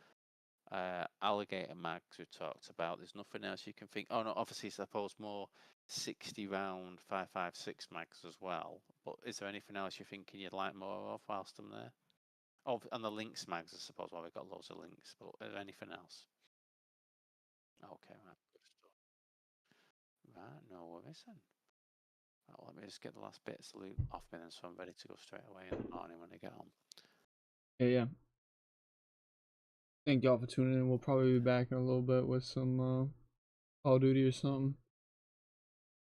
Alligator mags we talked about. There's nothing else you can think. Oh no, obviously I suppose more 60 round 5.56 mags as well. But is there anything else you're thinking you'd like more of whilst I'm there? Oh, and the links mags, I suppose. Well, we've got loads of links. But is there anything else? Okay, right. Good stuff. Right, no worries then. Well, let me just get the last bits of loot off me then, so I'm ready to go straight away in the morning when I get home. Yeah. Thank y'all for tuning in. We'll probably be back in a little bit with some Call of Duty or something.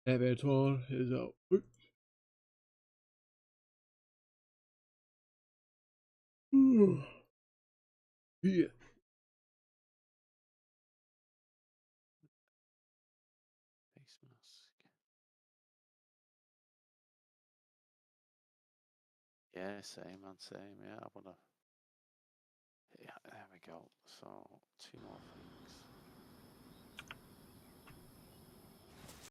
That 12 is out. Yeah. Face mask. Yeah, same man, same. Yeah, I wanna. Yeah, there we go. So 2 more things.